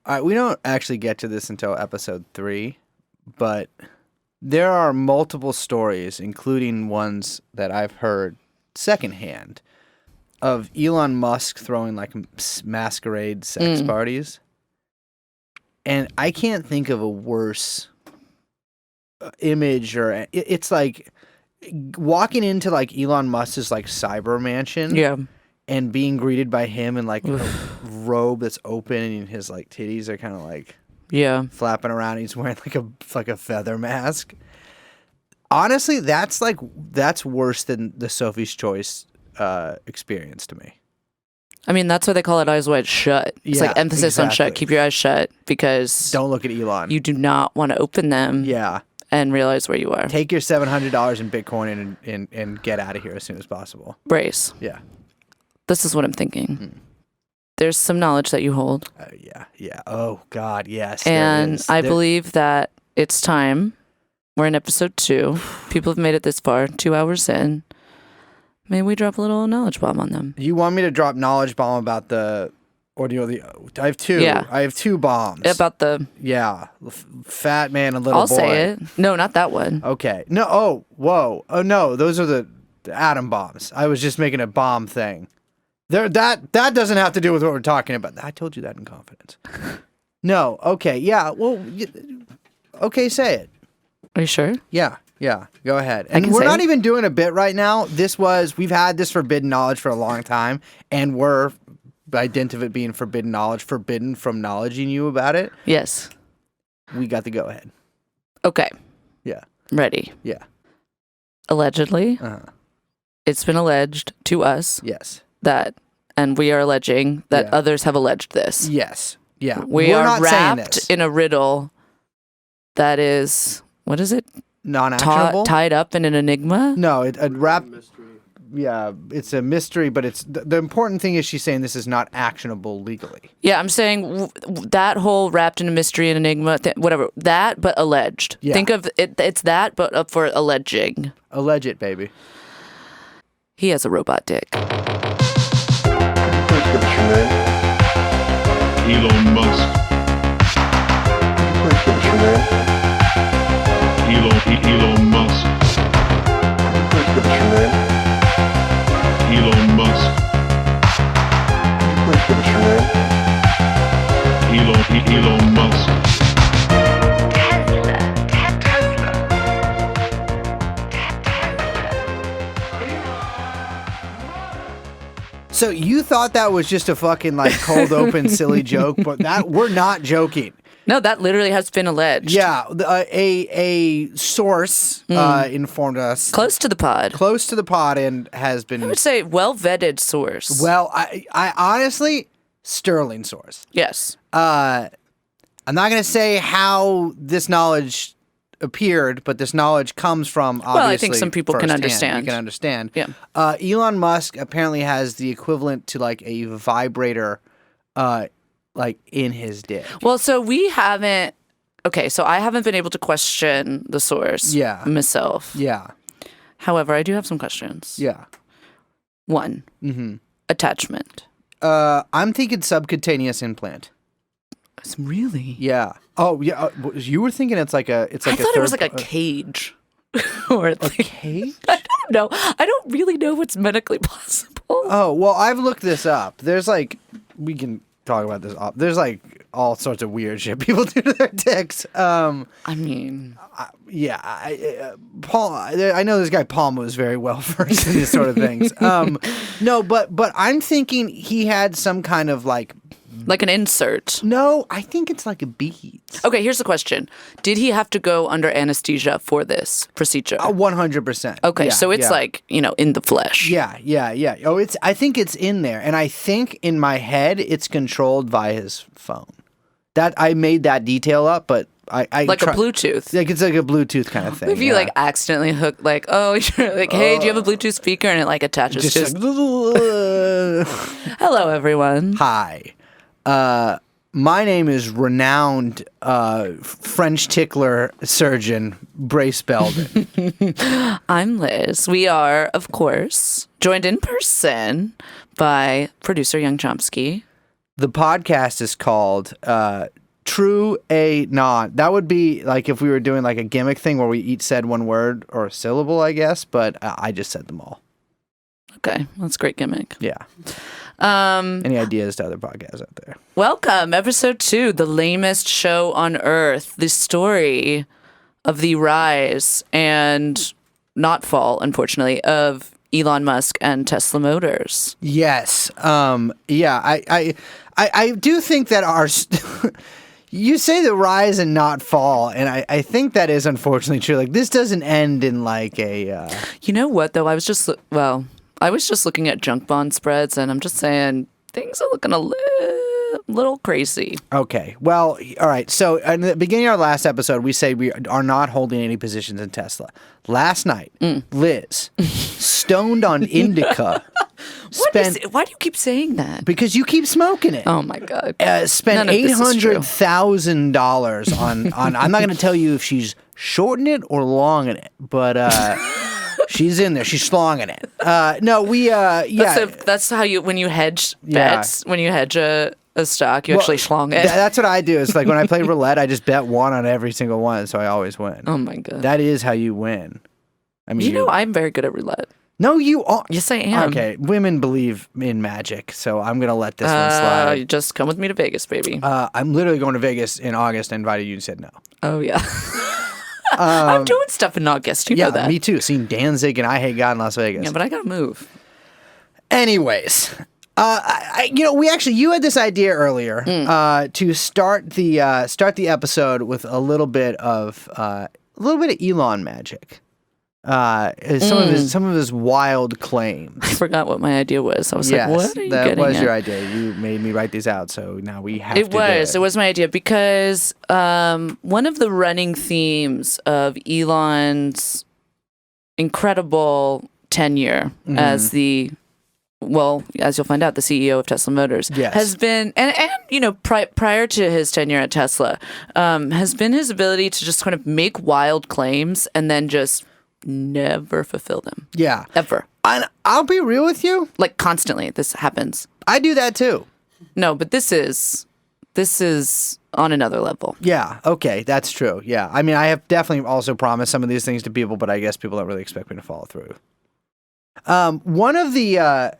All right, we don't actually get to this until episode 3, but there are multiple stories, including ones that I've heard secondhand, of Elon Musk throwing like masquerade sex parties. And I can't think of a worse image, or it's like walking into like Elon Musk's like cyber mansion and being greeted by him in like a robe that's open and his like titties are kind of like flapping around. He's wearing like a feather mask. Honestly, that's worse than the Sophie's Choice experience to me. I mean, that's why they call it eyes wide shut. It's like emphasis on shut. Keep your eyes shut because don't look at Elon. You do not want to open them. And realize where you are. Take your $700 in Bitcoin and get out of here as soon as possible. Brace. Yeah. This is what I'm thinking. There's some knowledge that you hold. Yeah. Oh, God, yes. And I believe that it's time. We're in episode 2. People have made it this far, 2 hours in. Maybe we drop a little knowledge bomb on them. You want me to drop knowledge bomb about the... Or do you know I have 2. Yeah. I have 2 bombs. About the... Yeah. Fat man and little boy. I'll say it. No, not that one. Okay. No. Oh, whoa. Oh, no. Those are the atom bombs. I was just making a bomb thing. That doesn't have to do with what we're talking about. I told you that in confidence. No. Okay. Yeah. Well, okay, say it. Are you sure? Yeah. Go ahead. And we're not even doing a bit right now. We've had this forbidden knowledge for a long time, and we're... by dint of it being forbidden knowledge, forbidden from knowledging you about it. Yes. We got the go-ahead. Okay. Yeah. Ready. Yeah. Allegedly, it's been alleged to us that, and we are alleging that others have alleged this. Yes. Yeah. We're are wrapped in a riddle that is, what is it? Non-actionable? Tied up in an enigma? No, wrapped... Yeah, it's a mystery, but it's the important thing is she's saying this is not actionable legally. Yeah, I'm saying that whole wrapped in a mystery and enigma, whatever, that, but alleged. Yeah. Think of it, it's that, but up for alleging. Allege it, baby. He has a robot dick. Elon Musk. Elon Musk. Elon Musk. Elon Musk. Tesla. So you thought that was just a fucking like cold open silly joke, but we're not joking. No, that literally has been alleged. Yeah, a source informed us. Close to the pod, and has been... I would say well-vetted source. Well, I honestly, sterling source. Yes. I'm not going to say how this knowledge appeared, but this knowledge comes from, obviously, well, I think some people can understand. You can understand. Yeah. Elon Musk apparently has the equivalent to like a vibrator like in his dick. Well, so we haven't... Okay, so I haven't been able to question the source myself. Yeah. However, I do have some questions. Yeah. 1. Attachment. I'm thinking subcutaneous implant. Really? Yeah. Oh, yeah. You were thinking it's like a... I thought it was like a cage. Or a cage? I don't know. I don't really know what's medically possible. Oh, well, I've looked this up. There's like... We can... talk about this. There's like all sorts of weird shit people do to their dicks. I mean, Paul. I know this guy Palma was very well versed in these sort of things. No, but I'm thinking he had some kind of like an insert. No, I think it's like a bead. Okay, here's the question: did he have to go under anesthesia for this procedure? 100%. Okay, so it's like in the flesh. Yeah. Oh, I think it's in there, and I think in my head it's controlled by his phone. That I made that detail up, but I like a Bluetooth. Like it's like a Bluetooth kind of thing. If you like accidentally hook hey, do you have a Bluetooth speaker, and it like attaches just to. Hello, everyone. Hi. My name is renowned French tickler surgeon Brace Belden. I'm Liz. We are, of course, joined in person by producer Young Chomsky. The podcast is called TrueAnon. That would be like if we were doing like a gimmick thing where we each said one word or a syllable, I guess, but I just said them all. Okay, that's a great gimmick. Yeah. Any ideas to other podcasts out there? Welcome, episode 2, the lamest show on earth. The story of the rise and not fall, unfortunately, of Elon Musk and Tesla Motors. Yes. Yeah. I do think that our you say the rise and not fall, and I think that is unfortunately true. Like this doesn't end in like a. You know what though? I was just looking at junk bond spreads, and I'm just saying things are looking a little crazy. Okay. Well, all right. So in the beginning of our last episode, we said we are not holding any positions in Tesla. Last night, Liz, stoned on indica, why do you keep saying that? Because you keep smoking it. Oh my God. Spent $800,000 on. I'm not going to tell you if she's shorting it or longing it, but she's in there. She's slonging it. No, we. Yeah. That's how you when you hedge bets. When you hedge a stock, you actually schlong it. That's what I do. It's like when I play roulette, I just bet one on every single one, so I always win. Oh my God. That is how you win. I mean, I'm very good at roulette. No, you are. Yes, I am. Okay, women believe in magic, so I'm going to let this one slide. Just come with me to Vegas, baby. I'm literally going to Vegas in August. I invited you and said no. Oh, yeah. I'm doing stuff in August. You know that. Yeah, me too. Seen Danzig and I Hate God in Las Vegas. Yeah, but I got to move. Anyways, you had this idea earlier to start the episode with a little bit of Elon magic. Some of his wild claims. I forgot what my idea was. I was like, "What are you getting at?" That was your idea. You made me write these out, so now we have to do it. It was my idea because one of the running themes of Elon's incredible tenure as as you'll find out, the CEO of Tesla Motors has been, prior to his tenure at Tesla, has been his ability to just kind of make wild claims and then just never fulfill them. Yeah. Ever. And I'll be real with you. Like constantly, this happens. I do that too. No, but this is on another level. Yeah. Okay. That's true. Yeah. I mean, I have definitely also promised some of these things to people, but I guess people don't really expect me to follow through. One of the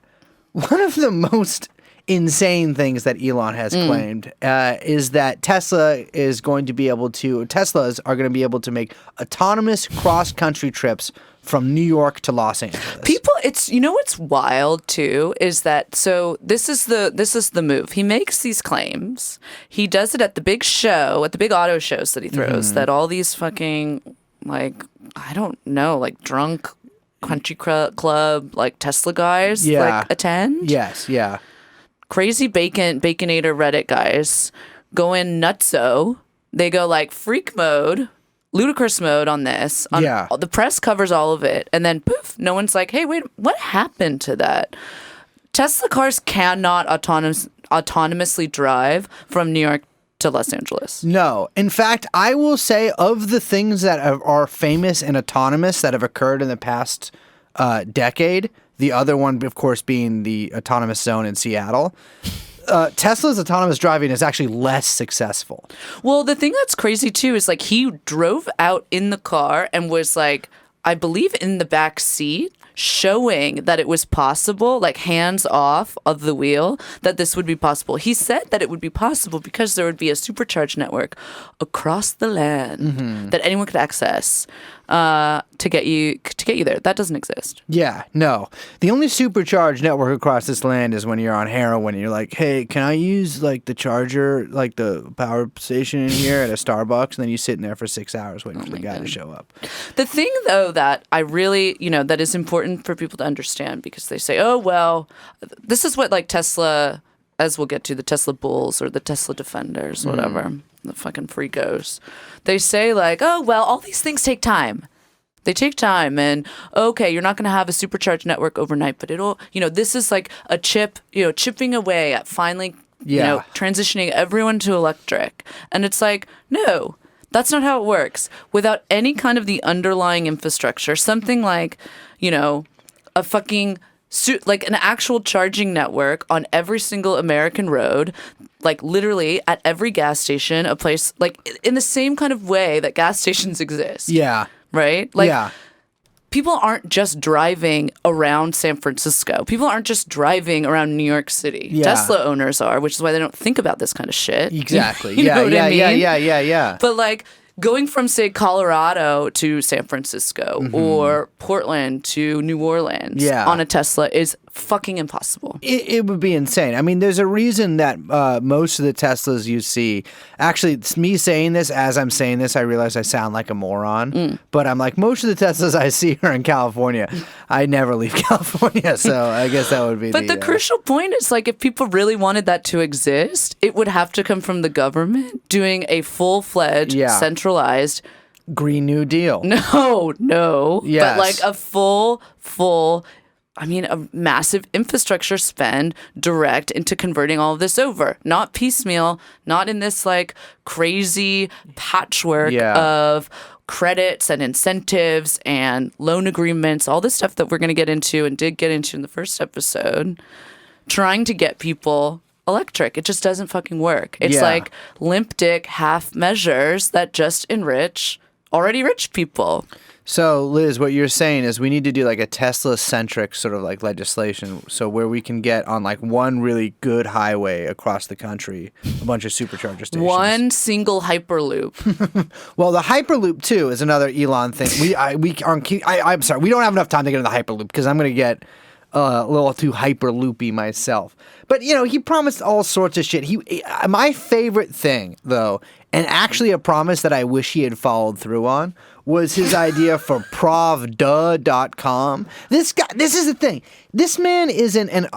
most insane things that Elon has claimed is that Teslas are going to be able to make autonomous cross-country trips from New York to Los Angeles. What's wild too is that this is the move. He makes these claims. He does it at the big auto shows that he throws. That all these fucking drunk country club Tesla guys attend. Yes, yeah. Crazy baconator Reddit guys go in nutso. They go like freak mode, ludicrous mode on this. The press covers all of it, and then poof, no one's like, hey, wait, what happened to that? Tesla cars cannot autonomously drive from New York to Los Angeles. No. In fact, I will say of the things that are famous and autonomous that have occurred in the past decade, the other one, of course, being the autonomous zone in Seattle, Tesla's autonomous driving is actually less successful. Well, the thing that's crazy, too, is like he drove out in the car and was like, I believe in the back seat, showing that it was possible, like hands off of the wheel, that this would be possible. He said that it would be possible because there would be a supercharge network across the land that anyone could access to get you there. That doesn't exist. Yeah, no. The only supercharge network across this land is when you're on heroin and you're like, hey, can I use like the charger, like the power station in here at a Starbucks? And then you sit in there for 6 hours waiting for the guy to show up. The thing, though, that I really, that is important for people to understand, because they say, oh, well, this is what like Tesla, as we'll get to, the Tesla bulls or the Tesla defenders, whatever, the fucking freakos. They say like, oh, well, all these things take time. They take time, and okay, you're not going to have a supercharged network overnight, but it'll, this is like a chipping away at finally, transitioning everyone to electric. And it's like, no, that's not how it works. Without any kind of the underlying infrastructure, something like, a fucking like an actual charging network on every single American road, like literally at every gas station, a place like in the same kind of way that gas stations exist. Yeah. Right? Like people aren't just driving around San Francisco. People aren't just driving around New York City. Yeah. Tesla owners are, which is why they don't think about this kind of shit. Exactly. You know what I mean? Yeah. But like going from, say, Colorado to San Francisco or Portland to New Orleans on a Tesla is fucking impossible. It would be insane. I mean, there's a reason that most of the Teslas you see, actually, it's me saying this, as I'm saying this, I realize I sound like a moron, but I'm like, most of the Teslas I see are in California. I never leave California, so I guess that would be But the crucial point is, like, if people really wanted that to exist, it would have to come from the government doing a full-fledged, centralized Green New Deal. No. Yes. But like a a massive infrastructure spend direct into converting all of this over. Not piecemeal, not in this like crazy patchwork of credits and incentives and loan agreements, all this stuff that we're going to get into and did get into in the first episode, trying to get people electric. It just doesn't fucking work. It's like limp dick half measures that just enrich already rich people. So, Liz, what you're saying is we need to do like a Tesla-centric sort of like legislation, so where we can get on like one really good highway across the country, a bunch of supercharger stations. One single Hyperloop. Well, the Hyperloop too is another Elon thing. I'm sorry, we don't have enough time to get into the Hyperloop because I'm going to get a little too hyperloopy myself. But you know, he promised all sorts of shit. My favorite thing, though, and actually a promise that I wish he had followed through on, was his idea for Pravda.com. This is the thing. This man isn't an...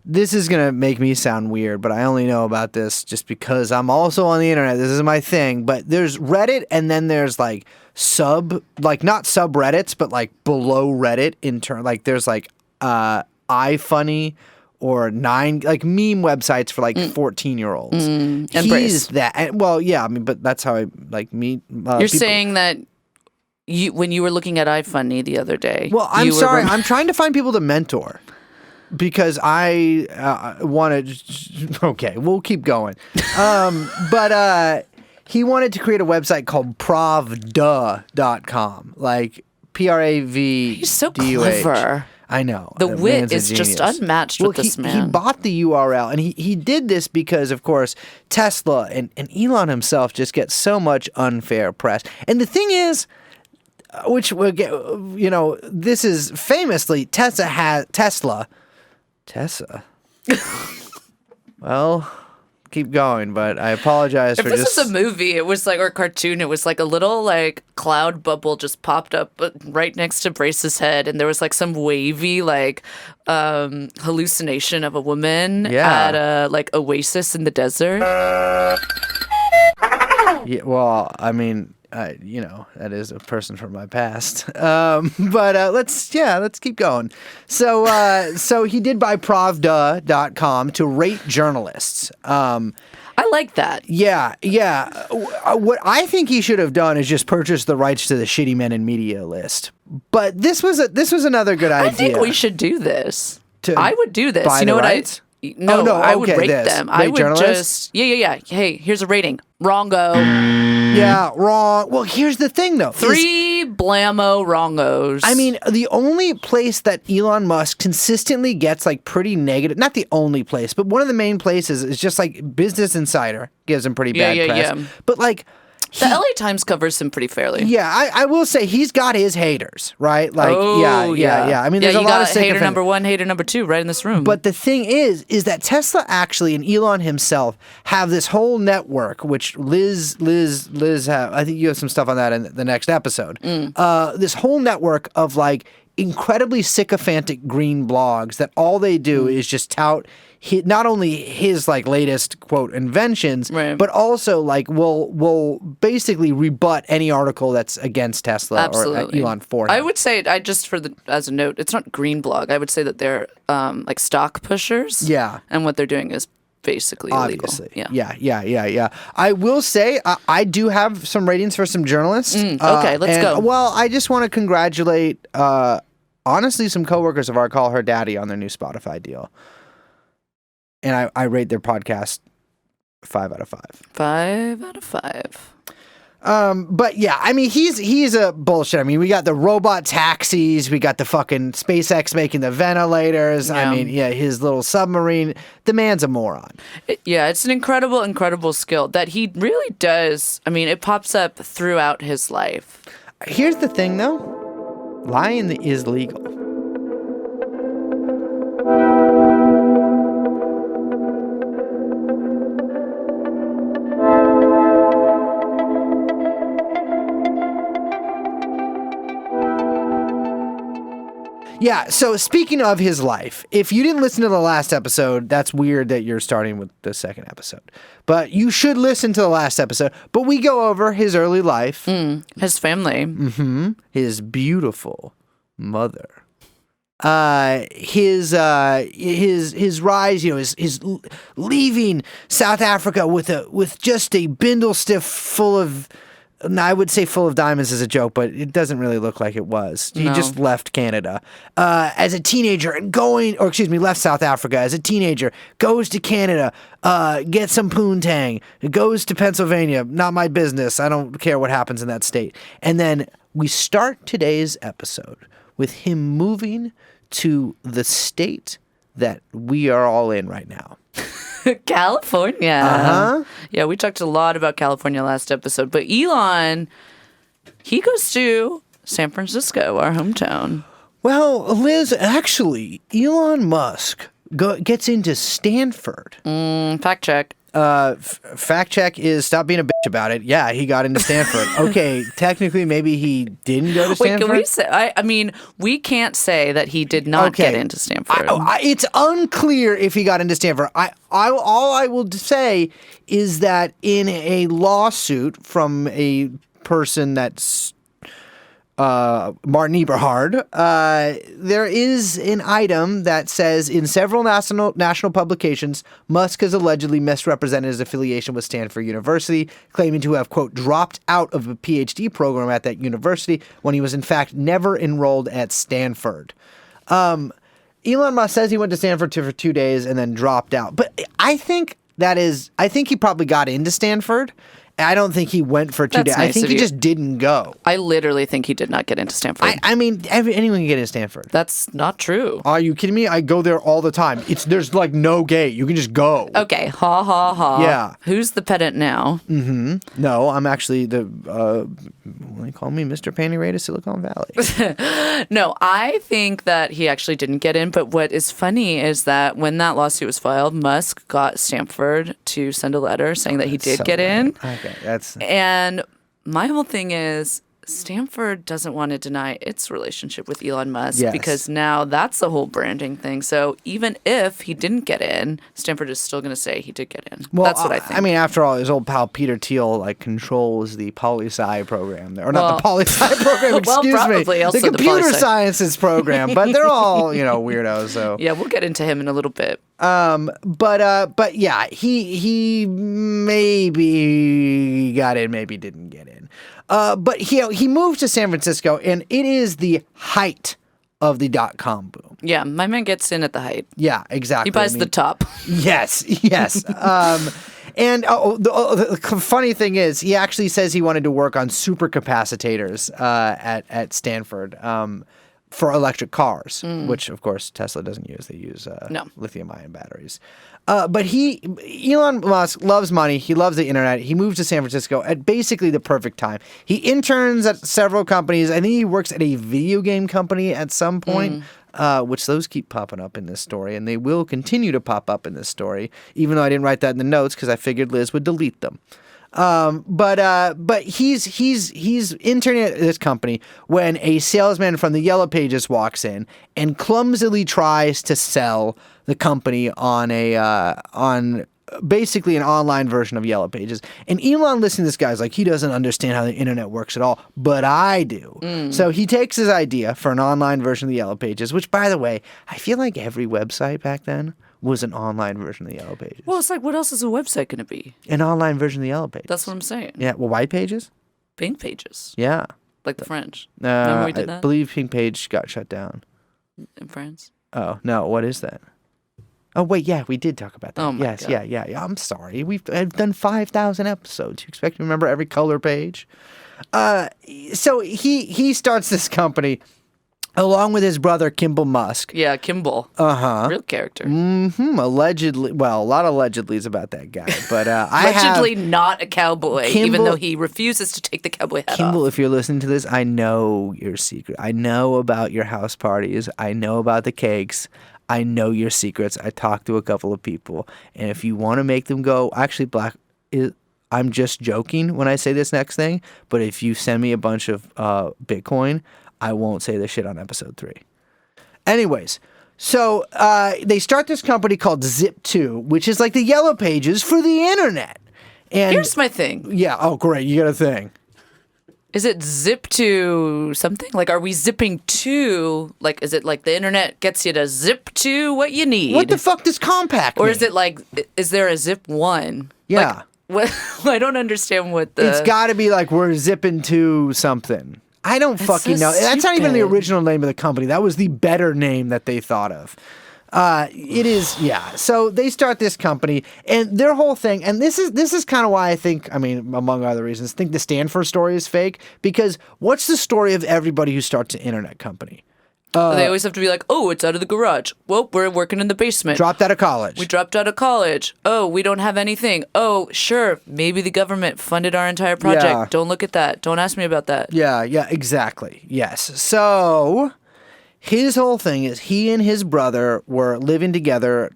this is going to make me sound weird, but I only know about this just because I'm also on the internet. This is my thing. But there's Reddit, and then there's like not subreddits, but like below Reddit like there's like iFunny or meme websites for like 14-year-olds. He's that. Well, yeah, I mean, but that's how I like meet. You're saying that when you were looking at iFunny the other day. Well, I'm sorry. I'm trying to find people to mentor because I wanted. Okay, we'll keep going. But he wanted to create a website called Pravda.com, like Pravduh. He's so clever. I know. The wit is just unmatched with this man. He bought the URL, and he did this because, of course, Tesla and Elon himself just get so much unfair press. And the thing is, which we'll get, this is famously Tesla. Well, keep going, but I apologize for just... If this was a movie, it was like, or a cartoon, it was like a little like cloud bubble just popped up right next to Brace's head, and there was like some wavy like hallucination of a woman at a like oasis in the desert. Yeah, well, I mean, that is a person from my past. But let's keep going. So he did buy Pravda.com to rate journalists. I like that. Yeah. What I think he should have done is just purchase the rights to the Shitty Men in Media list. But this was another good idea. I think we should do this. I would do this. Buy you know the what rights? I would rate this. them. Rate I would journalists? Yeah. Hey, here's a rating. Wrongo. Yeah, wrong. Well, here's the thing, though. 3 blammo wrongos. I mean, the only place that Elon Musk consistently gets like pretty negative, not the only place, but one of the main places is just like Business Insider gives him pretty bad press. Yeah. But like... The LA Times covers him pretty fairly. Yeah, I will say he's got his haters, right? Like, yeah. I mean, there's a lot of hater number 1, hater number 2 right in this room. But the thing is that Tesla actually and Elon himself have this whole network, which Liz have. I think you have some stuff on that in the next episode. This whole network of like incredibly sycophantic green blogs that all they do is just tout not only his like latest quote inventions, but also like will basically rebut any article that's against Tesla or Elon for him. I would say as a note, it's not green blog. I would say that they're like stock pushers. Yeah, and what they're doing is basically obviously illegal. Yeah. I will say I do have some ratings for some journalists. Okay, let's go. Well, I just want to congratulate honestly, some coworkers of ours call her daddy on their new Spotify deal. And I rate their podcast 5 out of 5. 5 out of 5. But yeah, I mean, he's a bullshit. I mean, we got the robot taxis, we got the fucking SpaceX making the ventilators. Yeah. I mean, yeah, his little submarine. The man's a moron. It's an incredible skill that he really does. I mean, it pops up throughout his life. Here's the thing, though. Lying is legal. Yeah, so speaking of his life, if you didn't listen to the last episode, that's weird that you're starting with the second episode. But you should listen to the last episode. But we go over his early life. His family. Mm-hmm. His beautiful mother. His rise, his leaving South Africa with just a bindle stiff full of, I would say full of diamonds as a joke, but it doesn't really look like it was. He just left Canada as a teenager and left South Africa as a teenager, goes to Canada, gets some poontang, goes to Pennsylvania. Not my business. I don't care what happens in that state. And then we start today's episode with him moving to the state that we are all in right now. California. Uh-huh. Yeah, we talked a lot about California last episode, but Elon, he goes to San Francisco, our hometown. Well, Liz, actually, Elon Musk gets into Stanford. Fact check. Fact check is stop being a bitch about it. Yeah, he got into Stanford. Okay, technically, maybe he didn't go to Stanford. Wait, can we say? I mean, we can't say that he did not get into Stanford. It's unclear if he got into Stanford. All I will say is that in a lawsuit from a person that's Martin Eberhard, there is an item that says in several national publications, Musk has allegedly misrepresented his affiliation with Stanford University, claiming to have, quote, dropped out of a PhD program at that university when he was in fact never enrolled at Stanford. Elon Musk says he went to Stanford for 2 days and then dropped out. But I think he probably got into Stanford. I don't think he went for 2 days. Nice I think he just didn't go. I literally think he did not get into Stanford. I mean, anyone can get into Stanford. That's not true. Are you kidding me? I go there all the time. There's like no gate. You can just go. Okay, ha ha ha. Yeah. Who's the pedant now? Mm-hmm. No, I'm actually they call me Mr. Panty Ray to Silicon Valley. No, I think that he actually didn't get in. But what is funny is that when that lawsuit was filed, Musk got Stanford to send a letter saying that he did get in. Okay, and my whole thing is Stanford doesn't want to deny its relationship with Elon Musk because now that's the whole branding thing. So even if he didn't get in, Stanford is still going to say he did get in. Well, that's what I think. I mean, after all, his old pal Peter Thiel controls the poli-sci program there, or not the poli-sci program. Excuse me, the computer sciences program. But they're all weirdos. So yeah, we'll get into him in a little bit. But yeah, he maybe got in, maybe didn't get in. But he moved to San Francisco, and it is the height of the .com boom. Yeah, my man gets in at the height. Yeah, exactly. He buys the top. Yes. And the funny thing is, he actually says he wanted to work on supercapacitors at Stanford. For electric cars, which of course Tesla doesn't use. They use lithium-ion batteries. But Elon Musk loves money. He loves the internet. He moves to San Francisco at basically the perfect time. He interns at several companies. I think he works at a video game company at some point, which those keep popping up in this story, and they will continue to pop up in this story, even though I didn't write that in the notes because I figured Liz would delete them. But he's interning at this company when a salesman from the Yellow Pages walks in and clumsily tries to sell the company on basically an online version of Yellow Pages. And Elon, listening to this guy's like, he doesn't understand how the internet works at all, but I do. So he takes his idea for an online version of the Yellow Pages, which, by the way, I feel like every website back then was an online version of the Yellow Pages. Well, it's like, what else is a website going to be? An online version of the Yellow Pages. That's what I'm saying. Yeah, well, White Pages? Pink Pages. Yeah. Like the French. Remember we did that? I believe Pink Page got shut down. in France. Oh, no. What is that? Oh, wait. Yeah, we did talk about that. Oh, my yes. God. Yeah. I'm sorry. I've done 5,000 episodes. You expect me to remember every color page? So he starts this company along with his brother, Kimball Musk. Yeah, Kimball. Uh-huh. Real character. Allegedly. Well, a lot of allegedlys about that guy. But Allegedly not a cowboy, even Kimball- though he refuses to take the cowboy hat Kimball, off. if you're listening to this, I know your secret. I know about your house parties. I know about the cakes. I know your secrets. I talked to a couple of people. And if you want to make them go, actually, I'm just joking when I say this next thing, but if you send me a bunch of Bitcoin, I won't say this shit on episode 3. Anyways, so they start this company called Zip2, which is like the yellow pages for the internet. And Here's my thing. yeah, oh great, you got a thing. Is it zip to something? Like, are we zipping to, like, is it like the internet gets you to zip to what you need? What the fuck does compact Or mean? is it like, is there a zip 1? Yeah. Like, what? I don't understand what the... It's got to be like we're zipping to something. I don't fucking so know. That's not even the stupid. original name of the company. That was the better name that they thought of. It is, yeah. So they start this company, and their whole thing, and this is kind of why I think, I mean, among other reasons, think the Stanford story is fake, because what's the story of everybody who starts an internet company? they always have to be like, oh, it's out of the garage. Well, we're working in the basement. Dropped out of college. We dropped out of college. Oh, we don't have anything. Oh, sure. Maybe the government funded our entire project. Yeah. Don't look at that. Don't ask me about that. Yeah, exactly. Yes. So his whole thing is he and his brother were living together,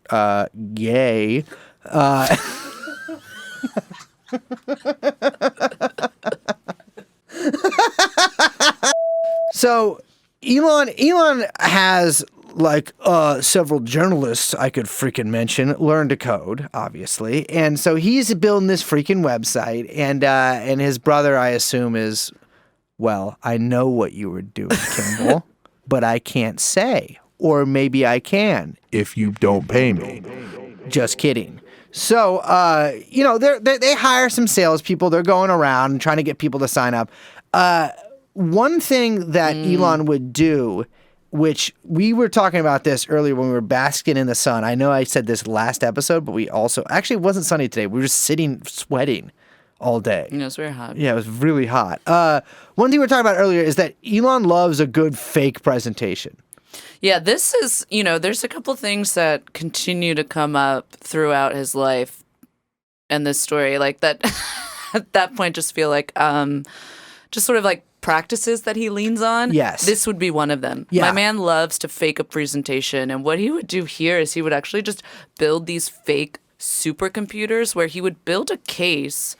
yay. So Elon has like several journalists I could freaking mention learn to code, obviously, and so he's building this freaking website, and his brother, I assume, is, well, I know what you were doing, Kimball, but I can't say, or maybe I can if you don't pay me. Just kidding. So they hire some salespeople. They're going around and trying to get people to sign up. One thing that Elon would do, which we were talking about this earlier when we were basking in the sun. I know I said this last episode, but we also, actually it wasn't sunny today. We were just sitting sweating all day. Yeah, it's very hot. Yeah, it was really hot. One thing we were talking about earlier is that Elon loves a good fake presentation. Yeah, this is, there's a couple things that continue to come up throughout his life and this story, like that at that point just feel like just sort of like practices that he leans on. Yes. This would be one of them. Yeah. My man loves to fake a presentation, and what he would do here is he would actually just build these fake supercomputers where he would build a case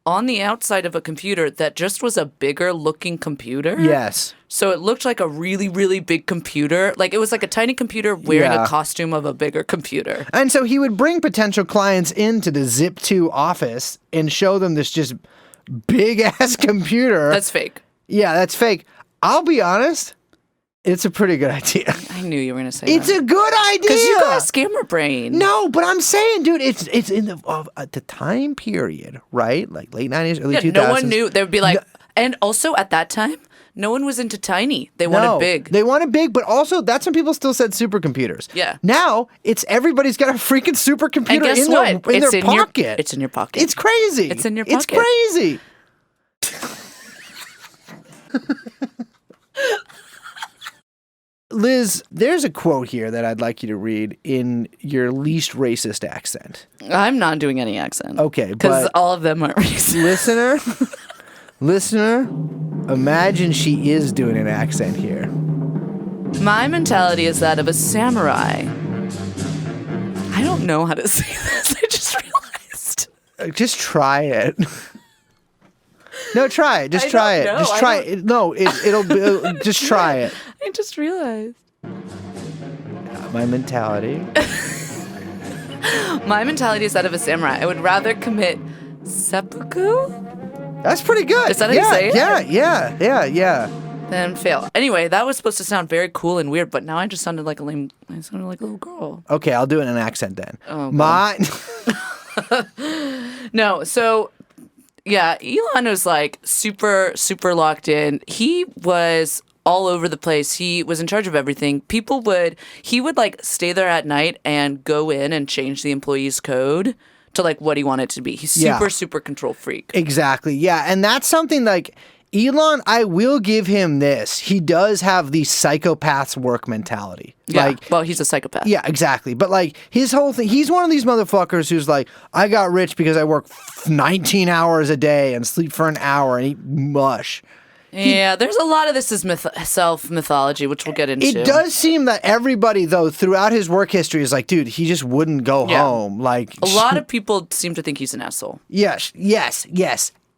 on the outside of a computer that just was a bigger looking computer. Yes. So it looked like a really, really big computer. Like it was like a tiny computer wearing Yeah. a costume of a bigger computer. And so he would bring potential clients into the Zip2 office and show them this just big ass computer. That's fake. Yeah, that's fake. I'll be honest, it's a pretty good idea. I knew you were going to say It's that. a good idea. Because you got a scammer brain. No, but I'm saying, dude, it's in the time period, right? Like late 90s, early 2000s. No one knew. They would be like, and also at that time, no one was into tiny. They wanted big. They wanted big, but also that's when people still said supercomputers. Yeah. Now it's everybody's got a freaking supercomputer And guess in what? their It's in your- pocket. it's in your pocket. It's crazy. It's in your It's pocket. crazy. Liz, there's a quote here that I'd like you to read in your least racist accent. I'm not doing any accent. Okay, Because but all of them are racist. listener, imagine she is doing an accent here. My mentality is that of a samurai. I don't know how to say this. I just realized. Just try it. No, try it. Just I try it. don't know. Just I try don't- it. No, it'll just try it. I just realized. My mentality. My mentality is that of a samurai. I would rather commit seppuku That's pretty good. Is that how you say it? Yeah. than fail. Anyway, that was supposed to sound very cool and weird, but now I just sounded like a lame. I sounded like a little girl. Okay, I'll do it in an accent then. Oh, My. No, so yeah, Elon was like super, super locked in. He was all over the place. He was in charge of everything. He would like stay there at night and go in and change the employees' code to like what he wanted it to be. He's super control freak. Exactly. Yeah. And that's something like Elon, I will give him this. He does have the psychopath's work mentality. Yeah. Like, well, he's a psychopath. Yeah, exactly. But like his whole thing, he's one of these motherfuckers who's like, I got rich because I work 19 hours a day and sleep for an hour and eat mush. Yeah, there's a lot of this is self-mythology, which we'll get into. It does seem that everybody, though, throughout his work history is like, dude, he just wouldn't go home. Like a lot of people seem to think he's an asshole. Yes.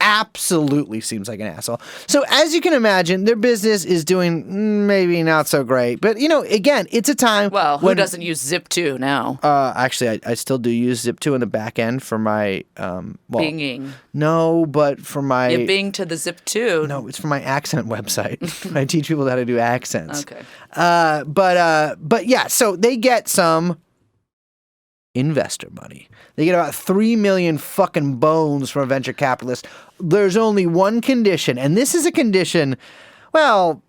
Absolutely seems like an asshole. So as you can imagine, their business is doing maybe not so great. But, you know, again, it's a time Well, who doesn't use Zip2 now? Actually, I still do use Zip2 in the back end for my... Binging. No, but for my... You bing to the Zip2. No, it's for my accent website. I teach people how to do accents. Okay. But yeah, so they get some investor money. They get about 3 million fucking bones from a venture capitalist. There's only one condition, and this is a condition, well,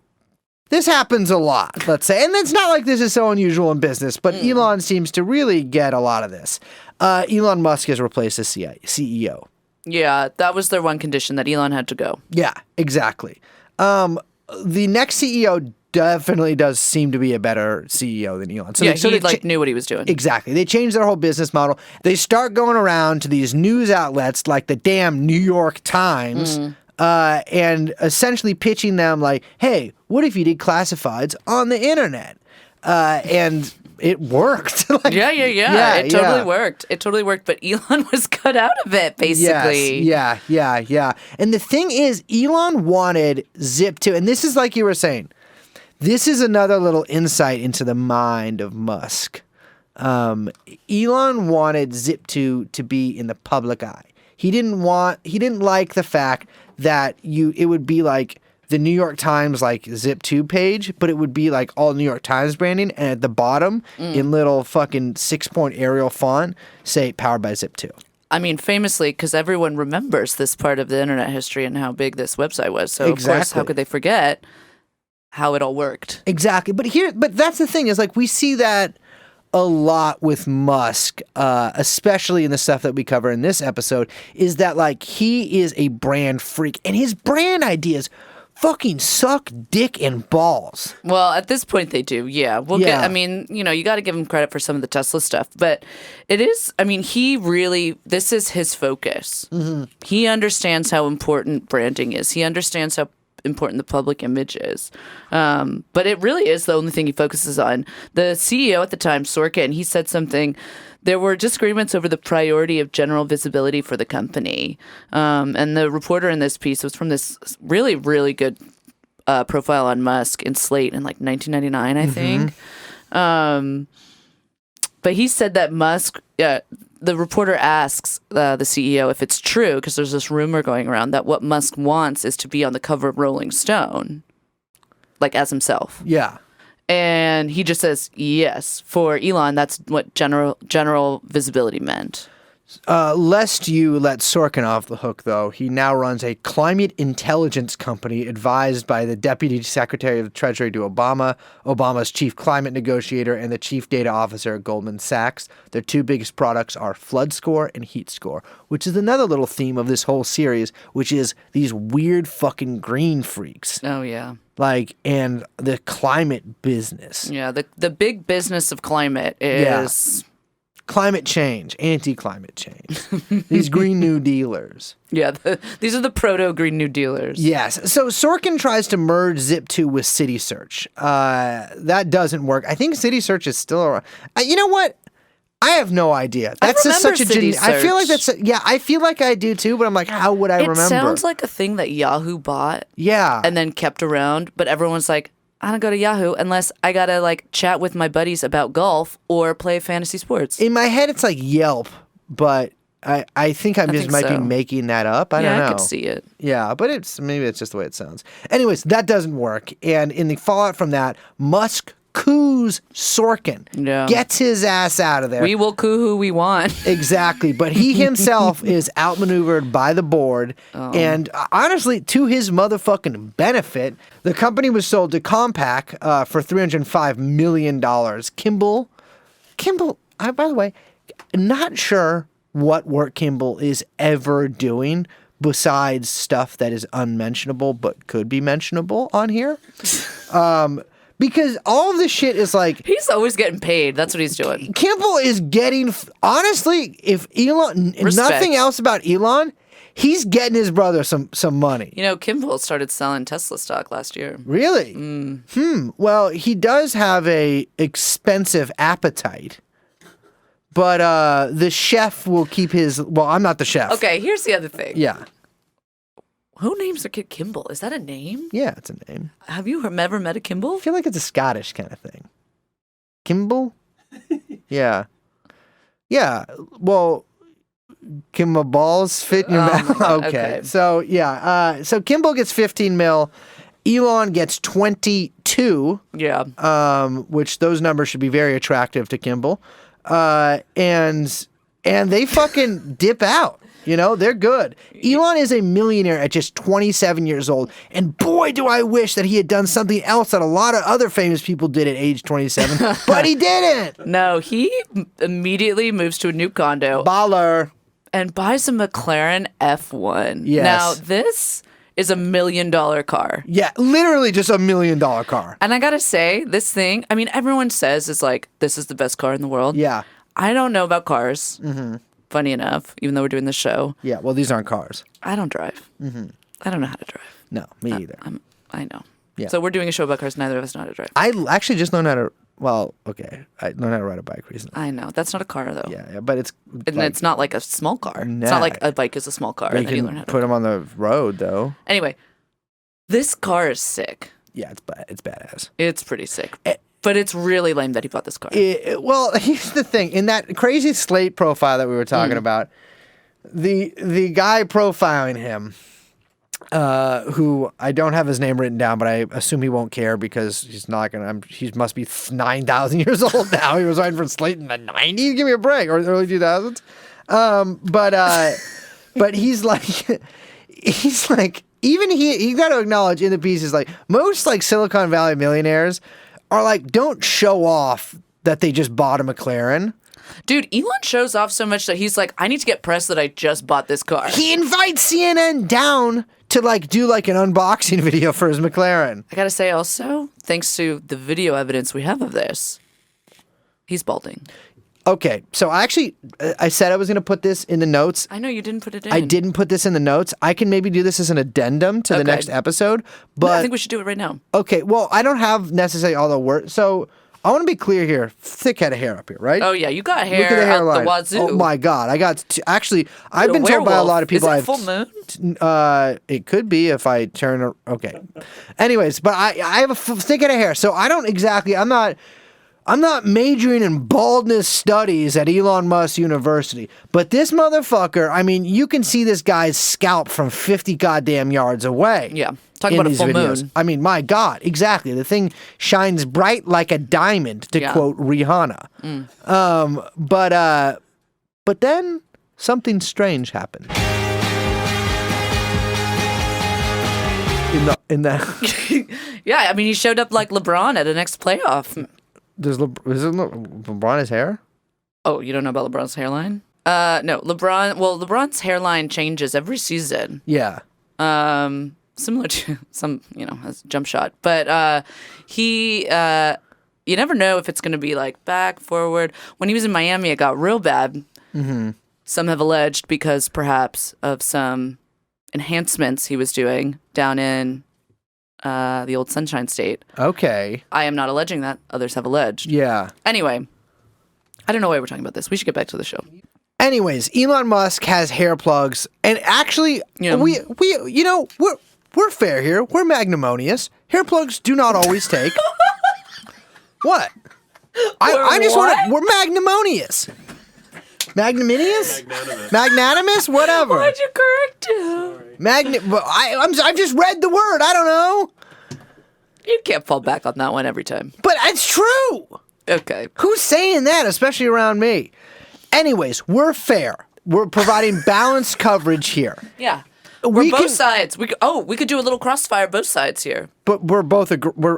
this happens a lot, let's say. And it's not like this is so unusual in business, but Elon seems to really get a lot of this. Elon Musk has replaced the CEO. Yeah, that was their one condition, that Elon had to go. Yeah, exactly. The next CEO definitely does seem to be a better CEO than Elon. So yeah, he knew what he was doing. Exactly. They changed their whole business model. They start going around to these news outlets like the damn New York Times and essentially pitching them like, hey, what if you did classifieds on the internet? And it worked. Yeah. It totally worked. It totally worked. But Elon was cut out of it, basically. Yes. Yeah. And the thing is, Elon wanted Zip2, and this is like you were saying, this is another little insight into the mind of Musk. Elon wanted Zip2 to be in the public eye. He didn't like the fact that it would be like the New York Times like Zip2 page, but it would be like all New York Times branding, and at the bottom in little fucking 6-point Arial font say powered by Zip2. I mean, famously, because everyone remembers this part of the internet history and how big this website was. So Exactly. Of course, how could they forget how it all worked? Exactly. But that's the thing is like we see that a lot with Musk, especially in the stuff that we cover in this episode, is that like he is a brand freak and his brand ideas fucking suck dick and balls. Well, at this point they do, yeah. I mean, you know, you got to give him credit for some of the Tesla stuff, but it is, I mean, this is his focus. Mm-hmm. He understands how important branding is. He understands how important the public image is. But it really is the only thing he focuses on. The CEO at the time, Sorkin, he said something. There were disagreements over the priority of general visibility for the company. And the reporter in this piece was from this really, really good profile on Musk in Slate in like 1999, I think. But he said that Musk, the reporter asks the CEO if it's true, because there's this rumor going around that what Musk wants is to be on the cover of Rolling Stone, like as himself. Yeah. And he just says, yes. For Elon, that's what general visibility meant. Lest you let Sorkin off the hook, though, he now runs a climate intelligence company advised by the Deputy Secretary of the Treasury to Obama, Obama's chief climate negotiator, and the chief data officer at Goldman Sachs. Their two biggest products are Flood Score and Heat Score, which is another little theme of this whole series, which is these weird fucking green freaks. Oh, yeah. Like, and the climate business. Yeah, the big business of climate is... Yeah. Climate change, anti-climate change. These Green New Dealers. Yeah, these are the proto-Green New Dealers. Yes. So Sorkin tries to merge Zip2 with City Search. That doesn't work. I think City Search is still around. You know what? I have no idea. That's just such a City Search. I feel like I feel like I do too, but I'm like, how would I remember? It sounds like a thing that Yahoo bought. Yeah. And then kept around, but everyone's like, I don't go to Yahoo unless I gotta like chat with my buddies about golf or play fantasy sports. In my head, it's like Yelp, but I think I just might be making that up. I don't know. I could see it. Yeah, but maybe it's just the way it sounds. Anyways, that doesn't work. And in the fallout from that, Musk coups Sorkin. Yeah. Gets his ass out of there. We will coup who we want. Exactly. But he himself is outmaneuvered by the board. And honestly, to his motherfucking benefit, the company was sold to Compaq for $305 million. Kimball, by the way, not sure what work Kimball is ever doing besides stuff that is unmentionable but could be mentionable on here. Because all of this shit is like... He's always getting paid. That's what he's doing. Kimball is getting... Honestly, if Elon... Respect. Nothing else about Elon, he's getting his brother some money. You know, Kimball started selling Tesla stock last year. Really? Well, he does have a expensive appetite. But the chef will keep his... Well, I'm not the chef. Okay, here's the other thing. Yeah. Who names their kid Kimball? Is that a name? Yeah, it's a name. Have you ever met a Kimball? I feel like it's a Scottish kind of thing. Kimball? Yeah. Yeah. Well, can my balls fit in your mouth? Okay. So, yeah. So Kimball gets 15 mil. Elon gets 22. Yeah. Which those numbers should be very attractive to Kimball. And they fucking dip out. You know, they're good. Elon is a millionaire at just 27 years old. And boy, do I wish that he had done something else that a lot of other famous people did at age 27. But he didn't. No, he immediately moves to a new condo. Baller. And buys a McLaren F1. Yes. Now, this is $1 million car. Yeah, literally just $1 million car. And I gotta say, this thing, I mean, everyone says is like, this is the best car in the world. Yeah. I don't know about cars. Mm-hmm. Funny enough, even though we're doing this show. Yeah, well, these aren't cars. I don't drive. Mm-hmm. I don't know how to drive. No, me either. I know. Yeah. So we're doing a show about cars. Neither of us know how to drive. I actually just learned how to, well, okay. I learned how to ride a bike recently. I know. That's not a car, though. Yeah, but it's... And it's not like a small car. Nah. It's not like a bike is a small car. You And then you learn can how to put them on the road, though. Anyway, this car is sick. Yeah, it's badass. It's pretty sick. But it's really lame that he bought this car. Well, here's the thing. In that crazy Slate profile that we were talking about, the guy profiling him, who I don't have his name written down, but I assume he won't care because he's not gonna. He must be 9,000 years old now. He was writing for Slate in the 90s. Give me a break, or early 2000s. But he's like, even he got to acknowledge in the piece is like most like Silicon Valley millionaires are like, don't show off that they just bought a McLaren. Dude, Elon shows off so much that he's like, I need to get press that I just bought this car. He invites CNN down to like do like an unboxing video for his McLaren. I gotta say also, thanks to the video evidence we have of this, he's balding. Okay, so I said I was going to put this in the notes. I know you didn't put it in. I didn't put this in the notes. I can maybe do this as an addendum to the next episode. But No, I think we should do it right now. Okay, well, I don't have necessarily all the words. So I want to be clear here. Thick head of hair up here, right? Oh, yeah, you got hair Look at the hairline. out the wazoo. Oh, my God. I got... Actually, I've been told by a lot of people... Is it full moon? It could be if I turn... Okay. Anyways, but I have a thick head of hair, so I don't exactly... I'm not majoring in baldness studies at Elon Musk University, but this motherfucker, I mean, you can see this guy's scalp from 50 goddamn yards away. Yeah. Talking about a full moon. I mean, my God, exactly. The thing shines bright like a diamond, to quote Rihanna. But then something strange happened. Yeah, I mean, he showed up like LeBron at the next playoff. Is LeBron his hair? Oh, you don't know about LeBron's hairline? No, LeBron's hairline changes every season. Yeah. Similar to some, a jump shot. But you never know if it's going to be like back, forward. When he was in Miami, it got real bad. Mm-hmm. Some have alleged because perhaps of some enhancements he was doing down in the old Sunshine State. Okay. I am not alleging that. Others have alleged. Yeah. Anyway, I don't know why we're talking about this. We should get back to the show. Anyways, Elon Musk has hair plugs, and actually, we're fair here. We're magnanimous. Hair plugs do not always take. What? I just want to. We're magnanimous. Magnanimous? Magnanimous? Whatever. Why'd you correct him? I've just read the word. I don't know. You can't fall back on that one every time. But it's true. Okay. Who's saying that, especially around me? Anyways, we're fair. We're providing balanced coverage here. Yeah. We're both sides. We could do a little crossfire both sides here. But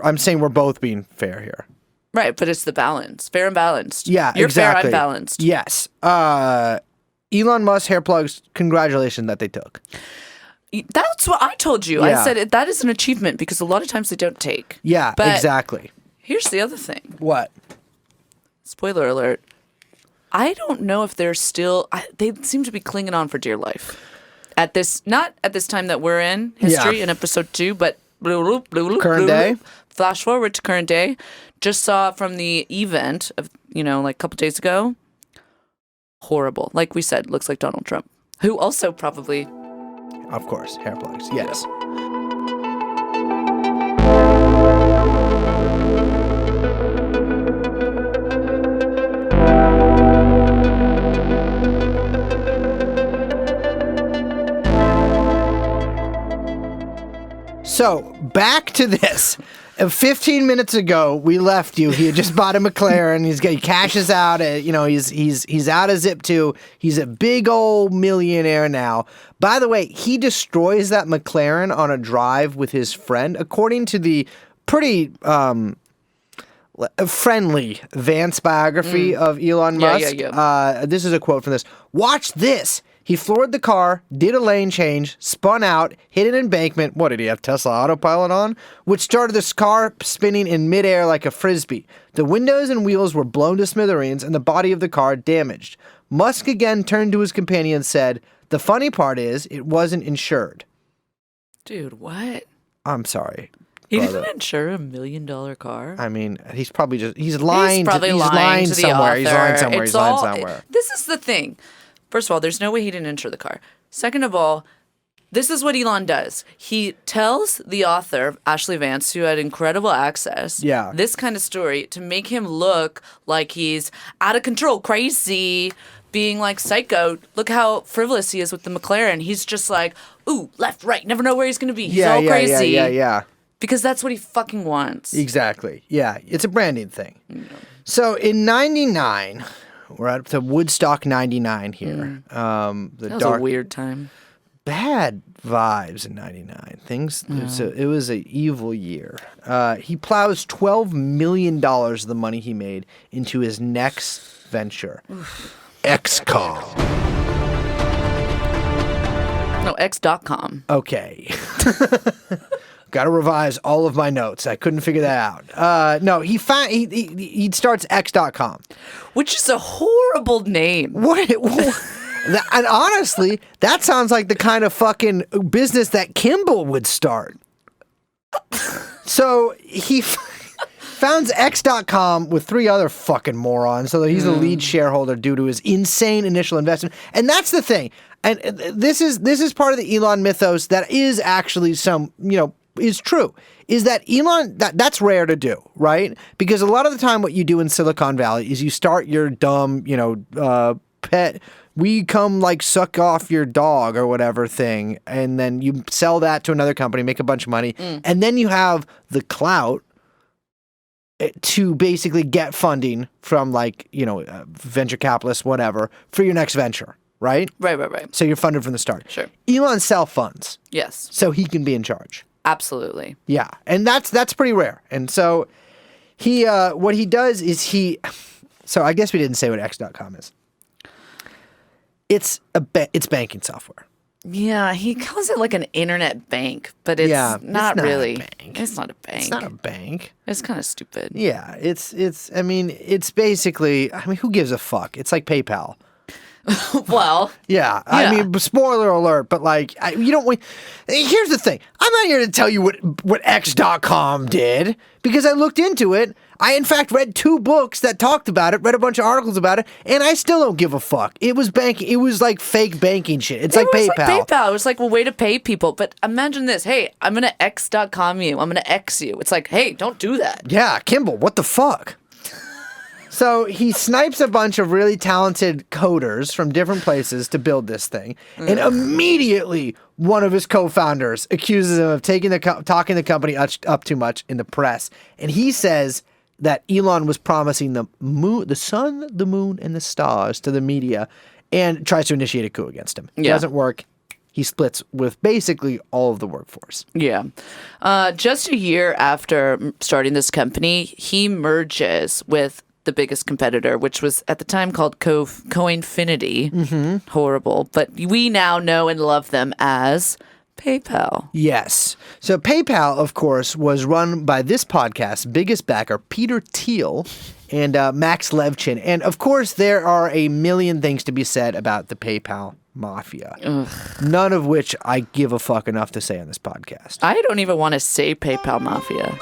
I'm saying we're both being fair here. Right, but it's the balance. Fair and balanced. Yeah, You're exactly. fair, I'm balanced. Yes. Elon Musk hair plugs, congratulations that they took. That's what I told you. Yeah. I said that is an achievement because a lot of times they don't take. Yeah, but exactly. Here's the other thing. What? Spoiler alert. I don't know if they're still... they seem to be clinging on for dear life. Not at this time that we're in history in episode 2, but Current day? Flash forward to current day. Just saw from the event of, like a couple days ago. Horrible. Like we said, looks like Donald Trump. Who also probably... Of course, hair plugs. Yes. So, back to this. 15 minutes ago, we left you. He had just bought a McLaren. He cashes out. He's out of Zip2. He's a big old millionaire now. By the way, he destroys that McLaren on a drive with his friend, according to the pretty friendly Vance biography of Elon Musk. This is a quote from this. "Watch this. He floored the car, did a lane change, spun out, hit an embankment." What, did he have Tesla autopilot on? "Which started this car spinning in midair like a frisbee. The windows and wheels were blown to smithereens and the body of the car damaged. Musk again turned to his companion and said, 'The funny part is, it wasn't insured.'" Dude, what? I'm sorry. He didn't insure $1 million car. I mean, he's probably he's lying. He's probably lying to the somewhere. author. He's lying somewhere. This is the thing. First of all, there's no way he didn't insure the car. Second of all, this is what Elon does. He tells the author, Ashley Vance, who had incredible access, this kind of story to make him look like he's out of control, crazy, being like psycho. Look how frivolous he is with the McLaren. He's just like, ooh, left, right, never know where he's going to be. He's all crazy. Yeah. Because that's what he fucking wants. Exactly. Yeah, it's a branding thing. So in 99... We're at the Woodstock 99 here. That was a weird time. Bad vibes in 99. It was an evil year. He plows $12 million of the money he made into his next venture. XCOM. No, X.com. Okay. Got to revise all of my notes. I couldn't figure that out. No, he starts X.com. Which is a horrible name. What? And honestly, that sounds like the kind of fucking business that Kimball would start. So he founds X.com with 3 other fucking morons, so that he's the lead shareholder due to his insane initial investment. And that's the thing. And this is part of the Elon mythos that is actually is true, is that Elon, that's rare to do, right? Because a lot of the time what you do in Silicon Valley is you start your dumb, pet, we come like suck off your dog or whatever thing, and then you sell that to another company, make a bunch of money, and then you have the clout to basically get funding from venture capitalists, whatever, for your next venture. Right? Right. So you're funded from the start. Sure. Elon self-funds. Yes. So he can be in charge. Absolutely. Yeah, and that's pretty rare. And so he what he does is so I guess we didn't say what X.com is. It's banking software. Yeah, he calls it like an internet bank, but it's not really. A bank. It's not a bank. It's not a bank. It's kind of stupid. Yeah, it's basically, who gives a fuck? It's like PayPal. Well, yeah. I mean, spoiler alert, but here's the thing. I'm not here to tell you what X.com did, because I looked into it. I, in fact, read 2 books that talked about it, read a bunch of articles about it, and I still don't give a fuck. It was banking. It was like fake banking shit. It was like PayPal. It was like a way to pay people. But imagine this. Hey, I'm going to X.com you. I'm going to X you. It's like, hey, don't do that. Yeah, Kimball, what the fuck? So he snipes a bunch of really talented coders from different places to build this thing. And immediately one of his co-founders accuses him of talking the company up too much in the press. And he says that Elon was promising the moon, the sun, the moon, and the stars to the media and tries to initiate a coup against him. It doesn't work. He splits with basically all of the workforce. Yeah. Just a year after starting this company, he merges with the biggest competitor, which was at the time called Coinfinity. Mm-hmm. Horrible. But we now know and love them as PayPal. Yes. So PayPal, of course, was run by this podcast's biggest backer, Peter Thiel, and Max Levchin. And of course, there are a million things to be said about the PayPal mafia. Ugh. None of which I give a fuck enough to say on this podcast. I don't even want to say PayPal mafia.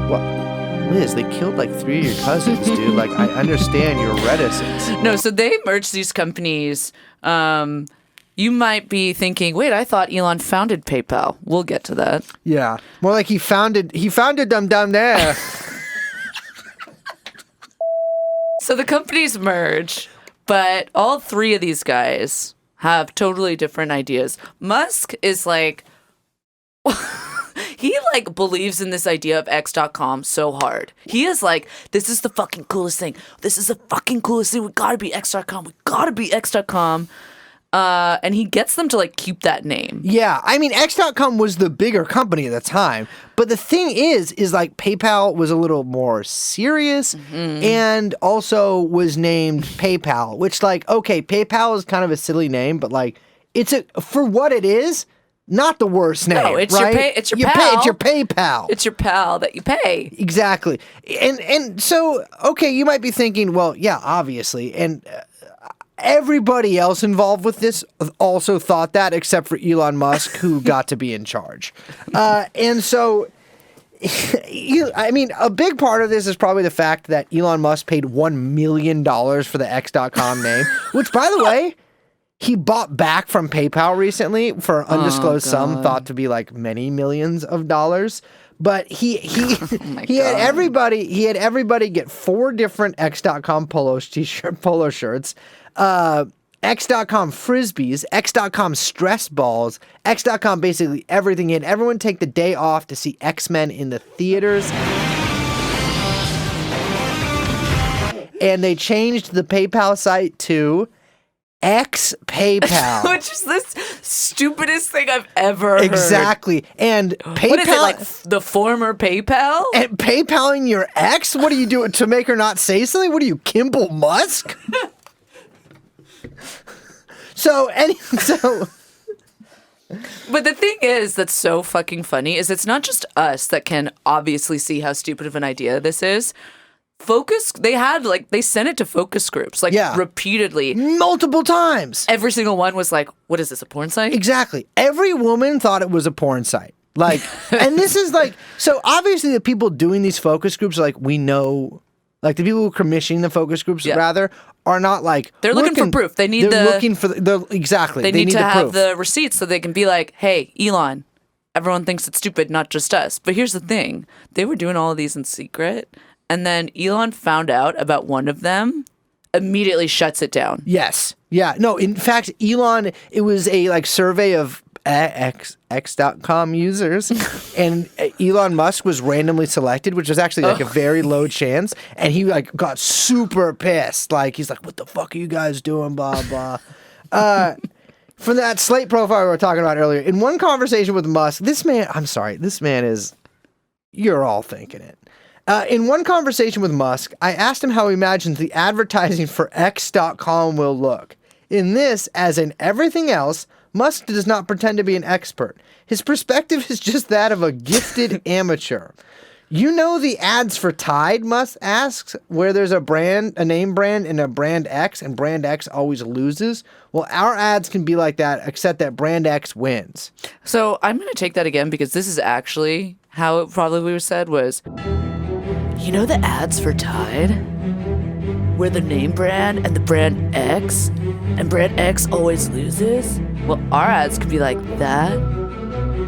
Well, Liz, they killed like 3 of your cousins, dude. Like, I understand your reticence. No, so they merged these companies. You might be thinking, wait, I thought Elon founded PayPal. We'll get to that. Yeah. More like he founded them down there. So the companies merge, but all three of these guys have totally different ideas. Musk is like, he like believes in this idea of X.com so hard. He is like, this is the fucking coolest thing. This is the fucking coolest thing. We gotta be X.com. We gotta be X.com. And he gets them to like keep that name. Yeah, I mean, X.com was the bigger company at the time. But the thing is like PayPal was a little more serious and also was named PayPal, which like, okay, PayPal is kind of a silly name, but like for what it is, not the worst name. No, it's right? it's your pal. It's your PayPal. It's your pal that you pay. Exactly. And so, okay, you might be thinking, well, yeah, obviously. And everybody else involved with this also thought that, except for Elon Musk, who got to be in charge. And so, I mean, a big part of this is probably the fact that Elon Musk paid $1 million for the X.com name, which, by the way, he bought back from PayPal recently for an undisclosed sum thought to be like many millions of dollars. But he had everybody get 4 different X.com polo shirts, X.com frisbees, X.com stress balls, X.com basically everything. And everyone take the day off to see X-Men in the theaters. And they changed the PayPal site to X PayPal. Which is the stupidest thing I've ever heard. Exactly. And PayPal. What is it, like the former PayPal? And PayPaling your ex? What are you doing to make her not say something? What are you, Kimball Musk? But the thing is that's so fucking funny is it's not just us that can obviously see how stupid of an idea this is. They sent it to focus groups repeatedly. Multiple times. Every single one was like, what is this, a porn site? Exactly. Every woman thought it was a porn site. Like, and this is like, so obviously the people doing these focus groups are like, we know, like the people who are commissioning the focus groups rather are not like, they're looking for proof. They need exactly. They need to the have proof. the receipts so they can be like, hey, Elon, everyone thinks it's stupid, not just us. But here's the thing. They were doing all of these in secret. And then Elon found out about one of them, immediately shuts it down. Yes. Yeah. No, in fact, Elon, it was a like survey of X.com users and Elon Musk was randomly selected, which was actually like a very low chance. And he like got super pissed. Like, he's like, what the fuck are you guys doing? Blah, blah. From that Slate profile we were talking about earlier, in one conversation with Musk, this man is, you're all thinking it. In one conversation with Musk, I asked him how he imagines the advertising for X.com will look. In this, as in everything else, Musk does not pretend to be an expert. His perspective is just that of a gifted amateur. You know the ads for Tide, Musk asks, where there's a name brand and a brand X, and brand X always loses? Well, our ads can be like that, except that brand X wins. So I'm going to take that again because this is actually how it probably was said was, you know the ads for Tide? Where the name brand and the brand X, and brand X always loses? Well, our ads could be like that,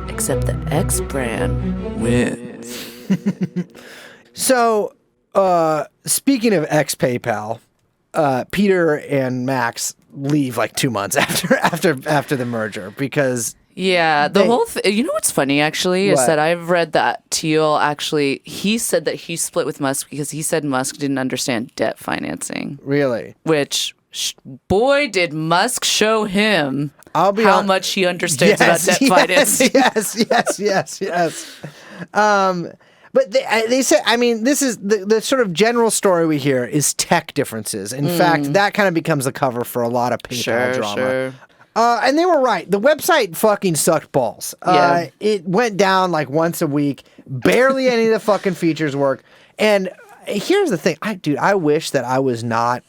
except the X brand wins. So, speaking of ex-PayPal, Peter and Max leave like 2 months after the merger because the whole you know what's funny actually is What? that I've read that Thiel actually he said that he split with Musk because he said Musk didn't understand debt financing. Really, which boy did Musk show him how much he understands about debt financing. Yes. But they say, I mean, this is the sort of general story we hear is tech differences. In fact, that kind of becomes the cover for a lot of PayPal drama. Sure. And they were right. The website fucking sucked balls. It went down like once a week. Barely any of the fucking features work. And here's the thing. I wish that I was not...